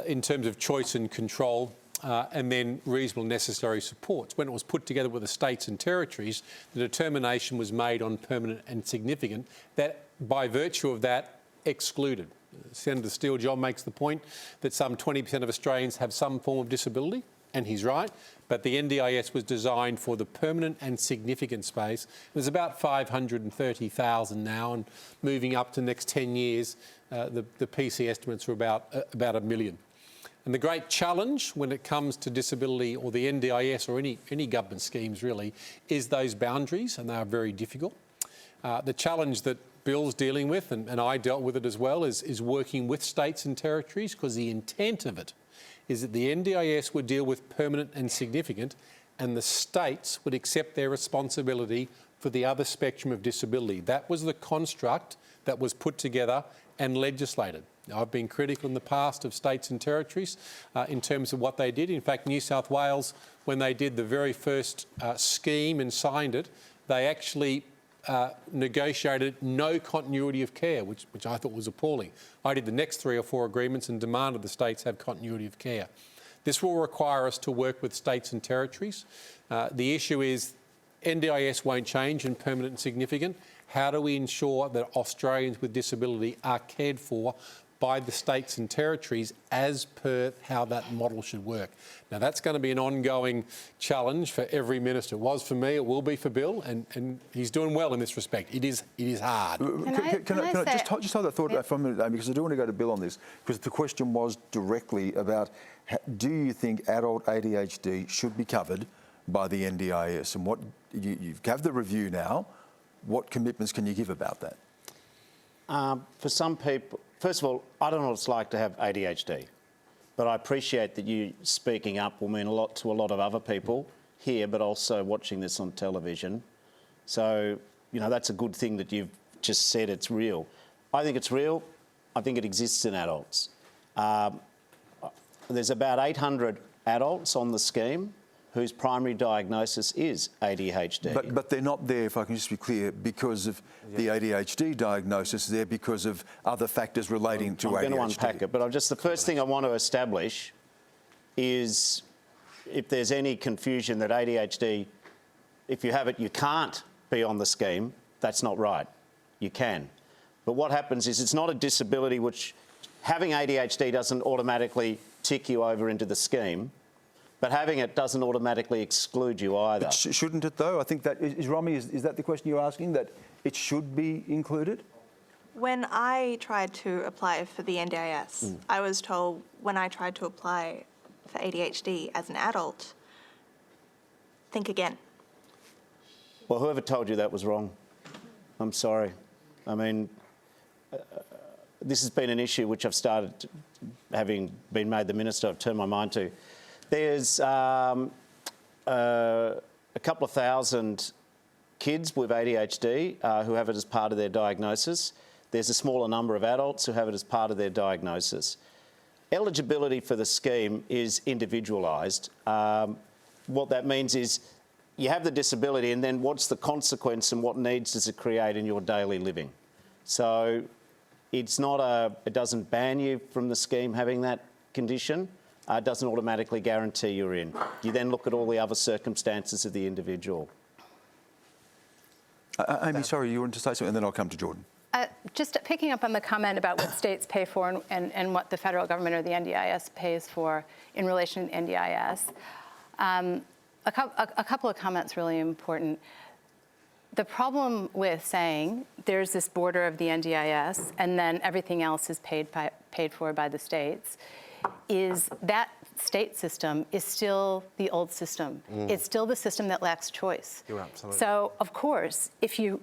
in terms of choice and control, and then reasonable necessary supports. When it was put together with the states and territories, the determination was made on permanent and significant that, by virtue of that, excluded. Senator Steele-John makes the point that some 20% of Australians have some form of disability, and he's right, but the NDIS was designed for the permanent and significant space. There's about 530,000 now, and moving up to the next 10 years, the PC estimates are about 1 million. And the great challenge when it comes to disability or the NDIS or any government schemes really is those boundaries, and they are very difficult. The challenge that Bill's dealing with, and I dealt with it as well, is working with states and territories, because the intent of it is that the NDIS would deal with permanent and significant, and the states would accept their responsibility for the other spectrum of disability. That was the construct that was put together and legislated. I've been critical in the past of states and territories in terms of what they did. In fact, New South Wales, when they did the very first scheme and signed it, they actually negotiated no continuity of care, which I thought was appalling. I did the next 3 or 4 agreements and demanded the states have continuity of care. This will require us to work with states and territories. The issue is NDIS won't change in permanent and significant. How do we ensure that Australians with disability are cared for by the states and territories as per how that model should work? Now, that's going to be an ongoing challenge for every minister. It was for me, it will be for Bill, and he's doing well in this respect. It is hard.
Can I just hold that thought for a minute, Amy, because I do want to go to Bill on this, because the question was directly about, do you think adult ADHD should be covered by the NDIS? And what you've had the review now, what commitments can you give about that?
For some people, first of all, I don't know what it's like to have ADHD, but I appreciate that you speaking up will mean a lot to a lot of other people here, but also watching this on television. So, that's a good thing that you've just said it's real. I think it's real. I think it exists in adults. There's about 800 adults on the scheme whose primary diagnosis is ADHD.
But they're not there, if I can just be clear, because of the ADHD diagnosis. They're because of other factors relating to ADHD.
I'm going to unpack it, but the first thing I want to establish is, if there's any confusion that ADHD, if you have it, you can't be on the scheme, that's not right. You can. But what happens is it's not a disability which having ADHD doesn't automatically tick you over into the scheme, but having it doesn't automatically exclude you either.
But shouldn't it, though? I think that is Romy. Is that the question you're asking? That it should be included?
When I tried to apply for the NDIS, I was told when I tried to apply for ADHD as an adult, think again.
Well, whoever told you that was wrong. I'm sorry. I mean, this has been an issue which I've started, having been made the Minister, I've turned my mind to. There's a couple of thousand kids with ADHD who have it as part of their diagnosis. There's a smaller number of adults who have it as part of their diagnosis. Eligibility for the scheme is individualised. What that means is you have the disability, and then what's the consequence and what needs does it create in your daily living? So it's not it doesn't ban you from the scheme having that condition. It doesn't automatically guarantee you're in. You then look at all the other circumstances of the individual.
Amy, sorry, you wanted to say something, and then I'll come to Jordon.
Just picking up on the comment about what states pay for and what the federal government or the NDIS pays for in relation to NDIS. A couple of comments really important. The problem with saying there's this border of the NDIS and then everything else is paid for by the states is that state system is still the old system. It's still the system that lacks choice.
You're absolutely
So, of course, if you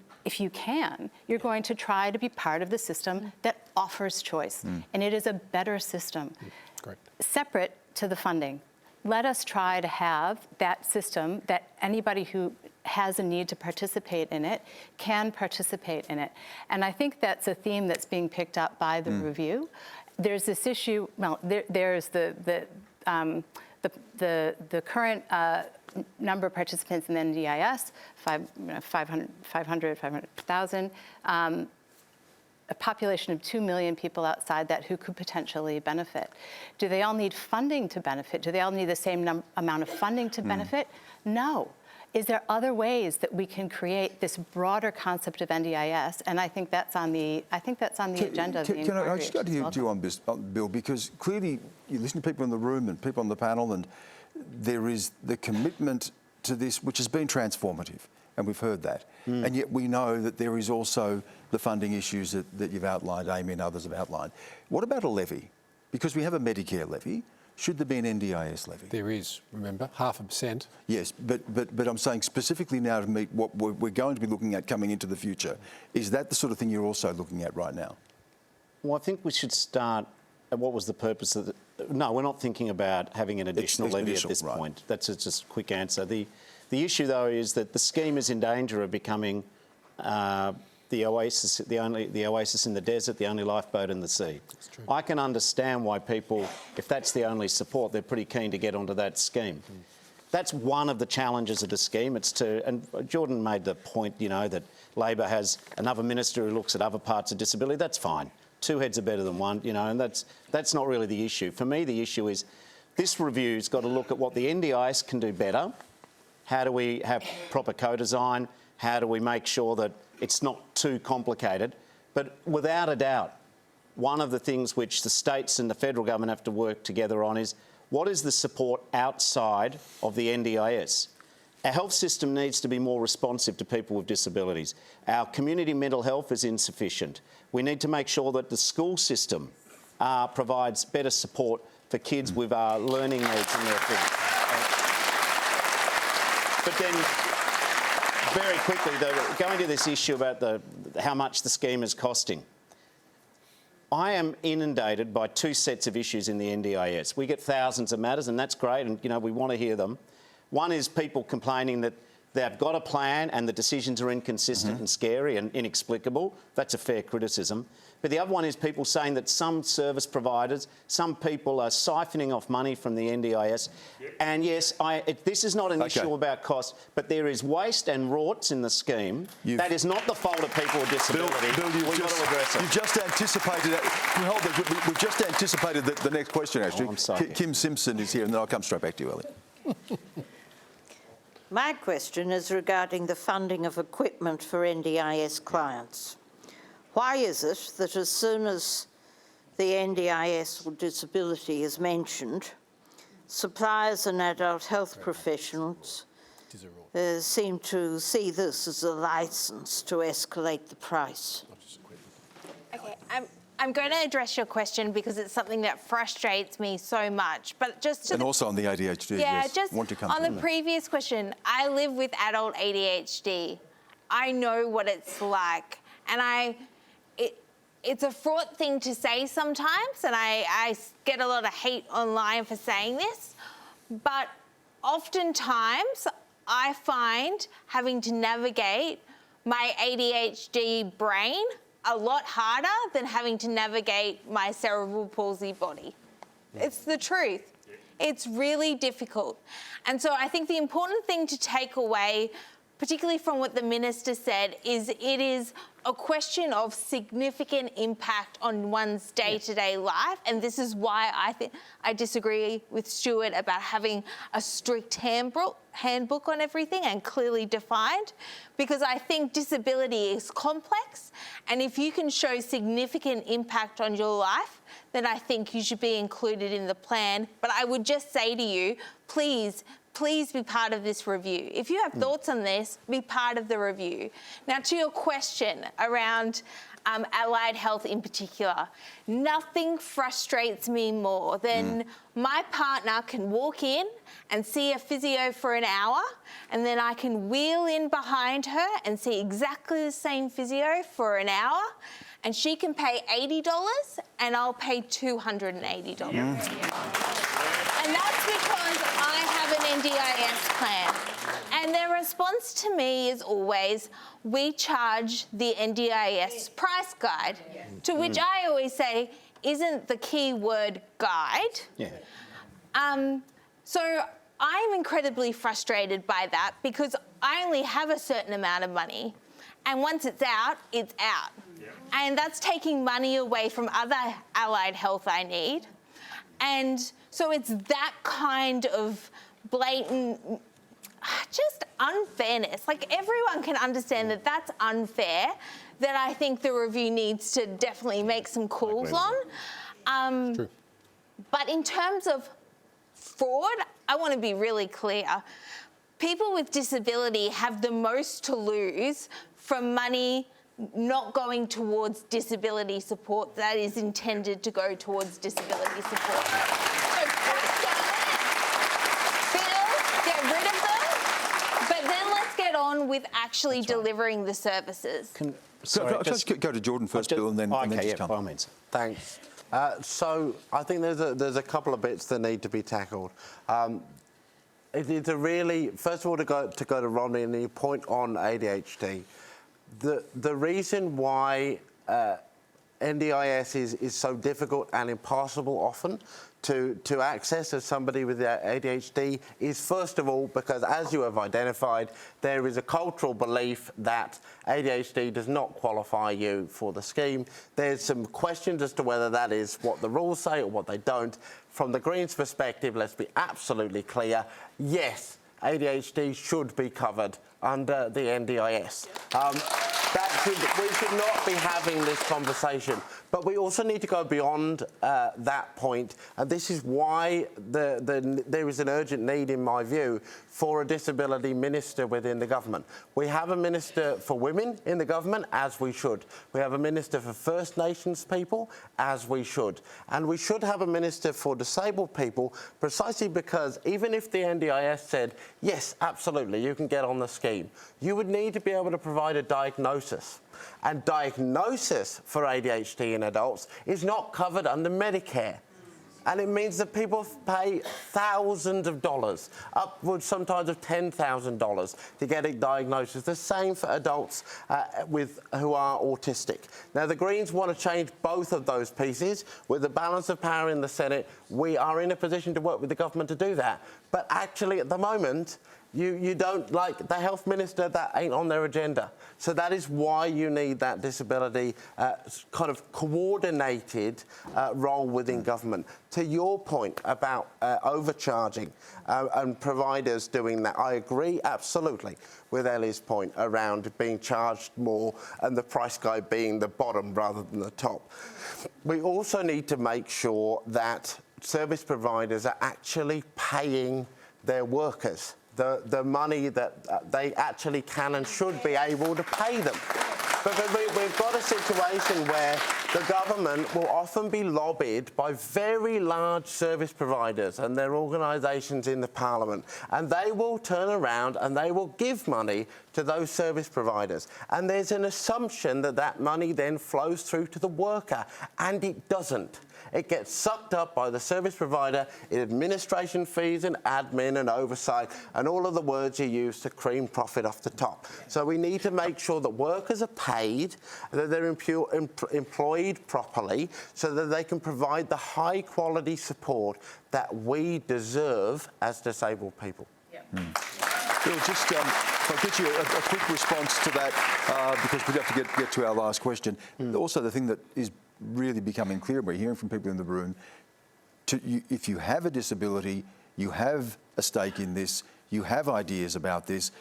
can, you're going to try to be part of the system that offers choice. And it is a better system.
Correct.
Separate to the funding. Let us try to have that system that anybody who has a need to participate in it can participate in it. And I think that's a theme that's being picked up by the review. There's this issue, well, there's the current number of participants in the NDIS, 500,000. A population of 2 million people outside that who could potentially benefit. Do they all need funding to benefit? Do they all need the same amount of funding to benefit? No. Is there other ways that we can create this broader concept of NDIS? And I think that's on the agenda of the inquiry.
I just got to you on this, Bill, because clearly you listen to people in the room and people on the panel, and there is the commitment to this, which has been transformative, and we've heard that. And yet we know that there is also the funding issues that you've outlined, Amy and others have outlined. What about a levy? Because we have a Medicare levy. Should there be an NDIS levy?
There is, remember, 0.5%.
Yes, but I'm saying specifically now to meet what we're going to be looking at coming into the future. Is that the sort of thing you're also looking at right now?
Well, I think we should start at what was the purpose of the... No, we're not thinking about having an additional levy at this point. That's just a quick answer. The issue, though, is that the scheme is in danger of becoming the oasis in the desert, the only lifeboat in the sea.
That's true.
I can understand why people, if that's the only support, they're pretty keen to get onto that scheme. That's one of the challenges of the scheme. It's to, and Jordon made the point, you know, that Labor has another minister who looks at other parts of disability. That's fine. Two heads are better than one, you know, and that's not really the issue. For me, the issue is this review's got to look at what the NDIS can do better. How do we have proper co-design? How do we make sure that it's not too complicated? But without a doubt, one of the things which the states and the federal government have to work together on is what is the support outside of the NDIS? Our health system needs to be more responsive to people with disabilities. Our community mental health is insufficient. We need to make sure that the school system provides better support for kids with learning needs and their things. But then, very quickly, going to this issue about how much the scheme is costing. I am inundated by two sets of issues in the NDIS. We get thousands of matters, and that's great, and you know we want to hear them. One is people complaining that they've got a plan and the decisions are inconsistent and scary and inexplicable. That's a fair criticism. But the other one is people saying that some service providers, some people are siphoning off money from the NDIS. And yes, this is not an issue about cost, but there is waste and rorts in the scheme. That is not the fault of people with disability.
Bill, we've got to address it. You've just anticipated it. We've just anticipated the next question, actually.
Oh, I'm sorry.
Kim Simpson is here, and then I'll come straight back to you, Elly.
My question is regarding the funding of equipment for NDIS clients. Why is it that as soon as the NDIS or disability is mentioned, suppliers and adult health professionals seem to see this as a licence to escalate the price.
Okay, I'm going to address your question because it's something that frustrates me so much. But just to
And also on the ADHD,
yeah,
yes.
just
Want to come
on
to
the
that.
previous question, I live with adult ADHD. I know what it's like, and it's a fraught thing to say sometimes, and I get a lot of hate online for saying this, but oftentimes I find having to navigate my ADHD brain a lot harder than having to navigate my cerebral palsy body. It's the truth. It's really difficult. And so I think the important thing to take away, particularly from what the Minister said, is it is a question of significant impact on one's day-to-day life. And this is why I disagree with Stuart about having a strict handbook on everything and clearly defined, because I think disability is complex. And if you can show significant impact on your life, then I think you should be included in the plan. But I would just say to you, please be part of this review. If you have thoughts on this, be part of the review. Now, to your question around allied health in particular, nothing frustrates me more than my partner can walk in and see a physio for an hour, and then I can wheel in behind her and see exactly the same physio for an hour, and she can pay $80 and I'll pay $280. And that's because I have an NDIS plan. And their response to me is always, we charge the NDIS price guide, to which I always say, isn't the key word guide?
Yeah.
So I'm incredibly frustrated by that because I only have a certain amount of money. And once it's out, it's out. And that's taking money away from other allied health I need. And so it's that kind of blatant, just unfairness. Like, everyone can understand that that's unfair, that I think the review needs to definitely make some calls on.
True.
But in terms of fraud, I want to be really clear. People with disability have the most to lose from money not going towards disability support that is intended to go towards disability support. So get rid of them, but then let's get on with actually delivering the services.
Just go to Jordon first, Bill, and then just come.
By all means.
Thanks. So I think there's a couple of bits that need to be tackled. It's a really, first of all, to go to Rodney and your point on ADHD. The reason why NDIS is so difficult and impossible often to access as somebody with ADHD is, first of all, because, as you have identified, there is a cultural belief that ADHD does not qualify you for the scheme. There's some questions as to whether that is what the rules say or what they don't. From the Greens' perspective, let's be absolutely clear, yes, ADHD should be covered under the NDIS. We should not be having this conversation. But we also need to go beyond that point, and this is why there is an urgent need, in my view, for a disability minister within the government. We have a minister for women in the government, as we should. We have a minister for First Nations people, as we should. And we should have a minister for disabled people, precisely because even if the NDIS said, yes, absolutely, you can get on the scheme, you would need to be able to provide a diagnosis. And diagnosis for ADHD in adults is not covered under Medicare. And it means that people pay thousands of dollars, upwards sometimes of $10,000 to get a diagnosis. The same for adults who are autistic. Now, the Greens want to change both of those pieces. With the balance of power in the Senate, we are in a position to work with the government to do that. But actually, at the moment, You don't like the health minister, that ain't on their agenda. So that is why you need that disability kind of coordinated role within government. To your point about overcharging and providers doing that, I agree absolutely with Elly's point around being charged more and the price guide being the bottom rather than the top. We also need to make sure that service providers are actually paying their workers the money that they actually can and should be able to pay them. But we've got a situation where the government will often be lobbied by very large service providers and their organisations in the Parliament, and they will turn around and they will give money to those service providers. And there's an assumption that that money then flows through to the worker, and it doesn't. It gets sucked up by the service provider in administration fees and admin and oversight and all of the words you use to cream profit off the top. So we need to make sure that workers are paid, that they're employed properly, so that they can provide the high quality support that we deserve as disabled people.
Bill, just if I get you a quick response to that, because we have to get to our last question. Also, the thing that is really becoming clear, we're hearing from people in the room, if you have a disability, you have a stake in this, you have ideas about this,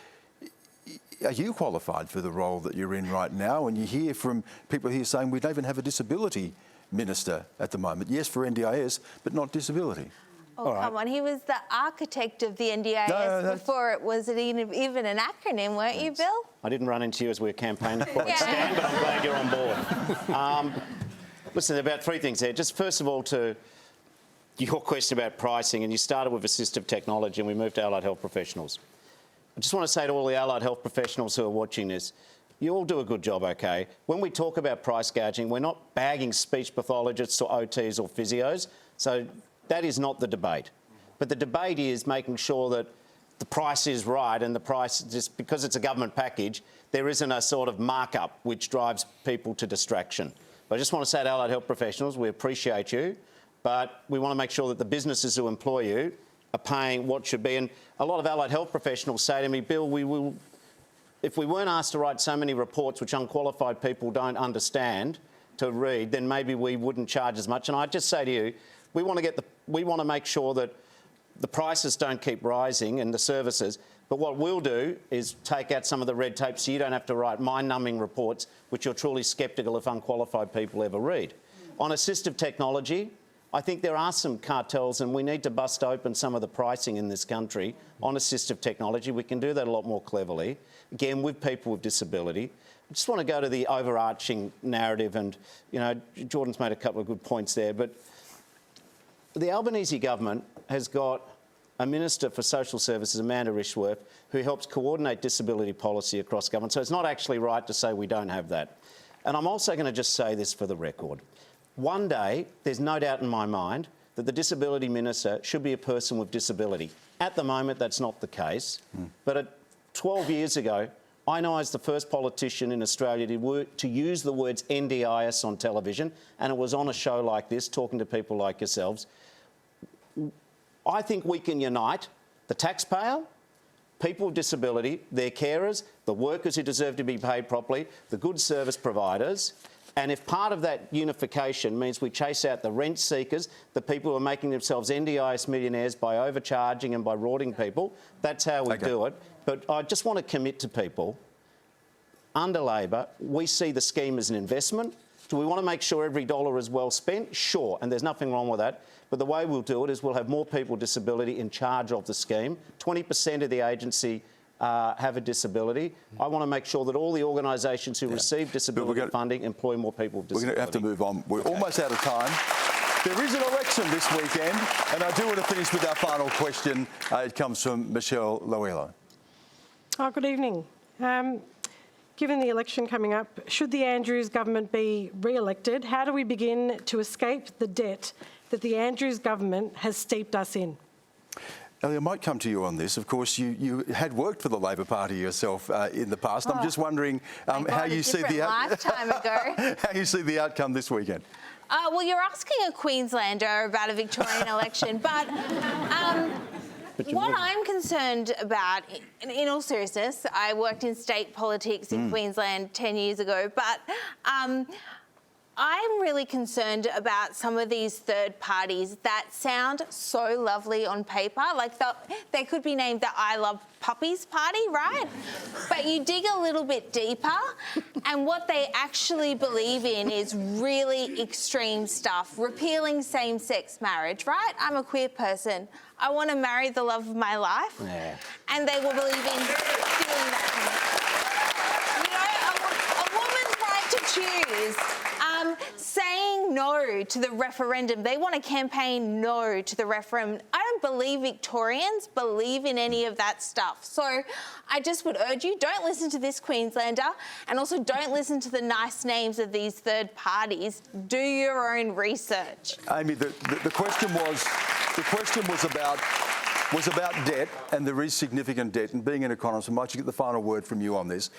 are you qualified for the role that you're in right now? And you hear from people here saying we don't even have a disability minister at the moment. Yes, for NDIS, but not disability.
Oh, come on. He was the architect of the NDIS before it was even an acronym, weren't you, Bill?
I didn't run into you as we were campaigning for it, Stan, but I'm glad you're on board. Listen, about three things there. Just first of all, to your question about pricing, and you started with assistive technology and we moved to allied health professionals. I just want to say to all the allied health professionals who are watching this, you all do a good job, OK? When we talk about price gouging, we're not bagging speech pathologists or OTs or physios, so that is not the debate. But the debate is making sure that the price is right, and the price, just because it's a government package, there isn't a sort of markup which drives people to distraction. But I just want to say to allied health professionals, we appreciate you, but we want to make sure that the businesses who employ you are paying what should be. And a lot of allied health professionals say to me, Bill, if we weren't asked to write so many reports which unqualified people don't understand to read, then maybe we wouldn't charge as much. And I just say to you, we want to make sure that the prices don't keep rising and the services. But what we'll do is take out some of the red tape so you don't have to write mind-numbing reports which you're truly sceptical if unqualified people ever read. On assistive technology, I think there are some cartels and we need to bust open some of the pricing in this country on assistive technology. We can do that a lot more cleverly, again, with people with disability. I just want to go to the overarching narrative and, you know, Jordon's made a couple of good points there, but the Albanese government has got a Minister for Social Services, Amanda Rishworth, who helps coordinate disability policy across government. So it's not actually right to say we don't have that. And I'm also going to just say this for the record. One day, there's no doubt in my mind that the Disability Minister should be a person with disability. At the moment, that's not the case. But 12 years ago, I know I was the first politician in Australia to use the words NDIS on television, and it was on a show like this, talking to people like yourselves. I think we can unite the taxpayer, people with disability, their carers, the workers who deserve to be paid properly, the good service providers, and if part of that unification means we chase out the rent seekers, the people who are making themselves NDIS millionaires by overcharging and by rorting people, that's how we do it. But I just want to commit to people, under Labor, we see the scheme as an investment. Do we want to make sure every dollar is well spent? Sure, and there's nothing wrong with that. But the way we'll do it is we'll have more people with disability in charge of the scheme. 20% of the agency have a disability. I want to make sure that all the organisations who receive disability funding employ more people with disability.
We're going to have to move on. We're almost out of time. There is an election this weekend, and I do want to finish with our final question. It comes from Michelle Loella.
Oh, good evening. Given the election coming up, should the Andrews government be re-elected, how do we begin to escape the debt that the Andrews government has steeped us in?
Elly, I might come to you on this. Of course, you had worked for the Labor Party yourself in the past. I'm just wondering how you see the outcome this weekend.
Well, you're asking a Queenslander about a Victorian election, but What I'm concerned about, in all seriousness, I worked in state politics in Queensland 10 years ago, but I'm really concerned about some of these third parties that sound so lovely on paper. Like they could be named the I Love Puppies Party, right? But you dig a little bit deeper and what they actually believe in is really extreme stuff. Repealing same-sex marriage, right? I'm a queer person. I want to marry the love of my life. Yeah. And they will believe in doing that. You know, a woman's right to choose. Saying no to the referendum. They want to campaign no to the referendum. I don't believe Victorians believe in any of that stuff. So I just would urge you, don't listen to this Queenslander, and also don't listen to the nice names of these third parties. Do your own research.
Amy, the question was about debt, and there is significant debt. And being an economist, I might get the final word from you on this.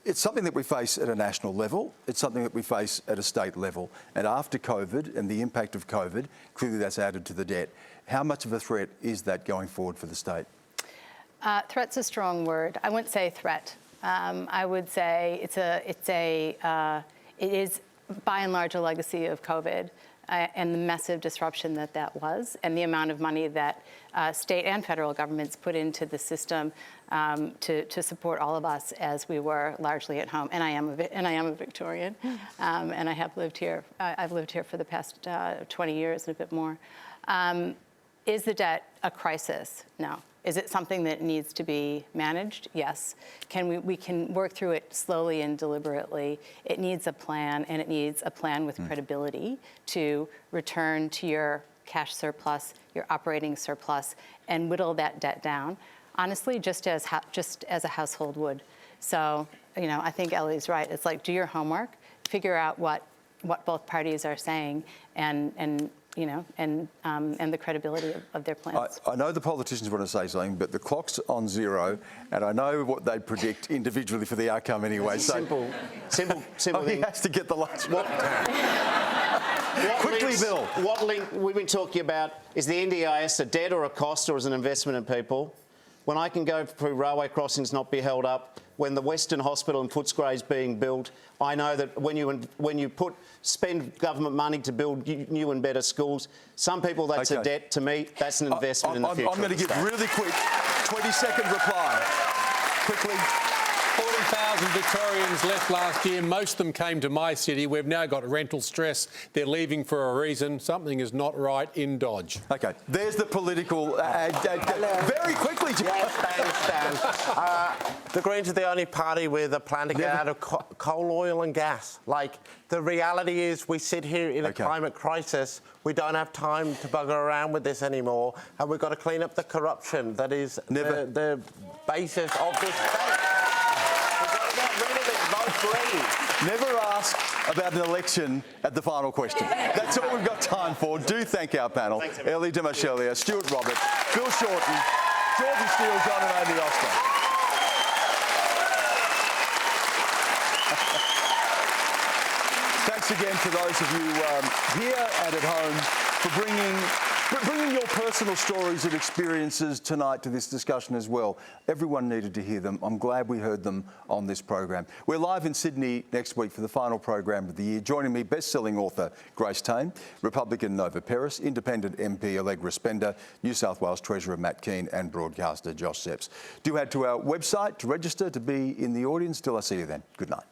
It's something that we face at a national level. It's something that we face at a state level. And after COVID and the impact of COVID, clearly that's added to the debt. How much of a threat is that going forward for the state?
Threat's a strong word. I wouldn't say threat. I would say it is by and large a legacy of COVID. And the massive disruption that was, and the amount of money that state and federal governments put into the system to support all of us as we were largely at home. And I am a Victorian, and I have lived here. I've lived here for the past 20 years and a bit more. Is the debt a crisis? No. Is it something that needs to be managed? Yes. We can work through it slowly and deliberately. It needs a plan, and it needs a plan with credibility to return to your cash surplus, your operating surplus, and whittle that debt down. Honestly, just as a household would. So, you know, I think Elly's right. It's like, do your homework, figure out what both parties are saying, and the credibility of their plans.
I know the politicians want to say something, but the clock's on zero, and I know what they predict individually for the outcome anyway.
Simple
thing. He has to get the lunch.
Quickly, Bill. What link we've been talking about, is the NDIS a debt or a cost or as an investment in people? When I can go through railway crossings, not be held up, when the Western Hospital in Footscray is being built, I know that when you spend government money to build new and better schools, some people that's a debt. To me, that's an investment in the future.
I'm going to give really quick 20-second reply. Quickly.
40,000 Victorians left last year. Most of them came to my city. We've now got rental stress. They're leaving for a reason. Something is not right in Dodge.
OK, there's the political... very quickly,
Stan. The Greens are the only party with a plan to get out of coal, oil and gas. Like, the reality is we sit here in a climate crisis. We don't have time to bugger around with this anymore, and we've got to clean up the corruption that is the basis of this state.
Never ask about an election at the final question. That's all we've got time for. Do thank our panel.
Thanks,
Elly, Desmarchelier, Stuart Robert, Bill Shorten, Jordon, Steele-John and Auster. Thanks again to those of you here and at home for bringing your personal stories and experiences tonight to this discussion as well. Everyone needed to hear them. I'm glad we heard them on this program. We're live in Sydney next week for the final program of the year. Joining me, best-selling author Grace Tame, Republican Nova Peris, Independent MP Allegra Spender, New South Wales Treasurer Matt Keane and broadcaster Josh Sepps. Do head to our website to register to be in the audience. Till I see you then. Good night.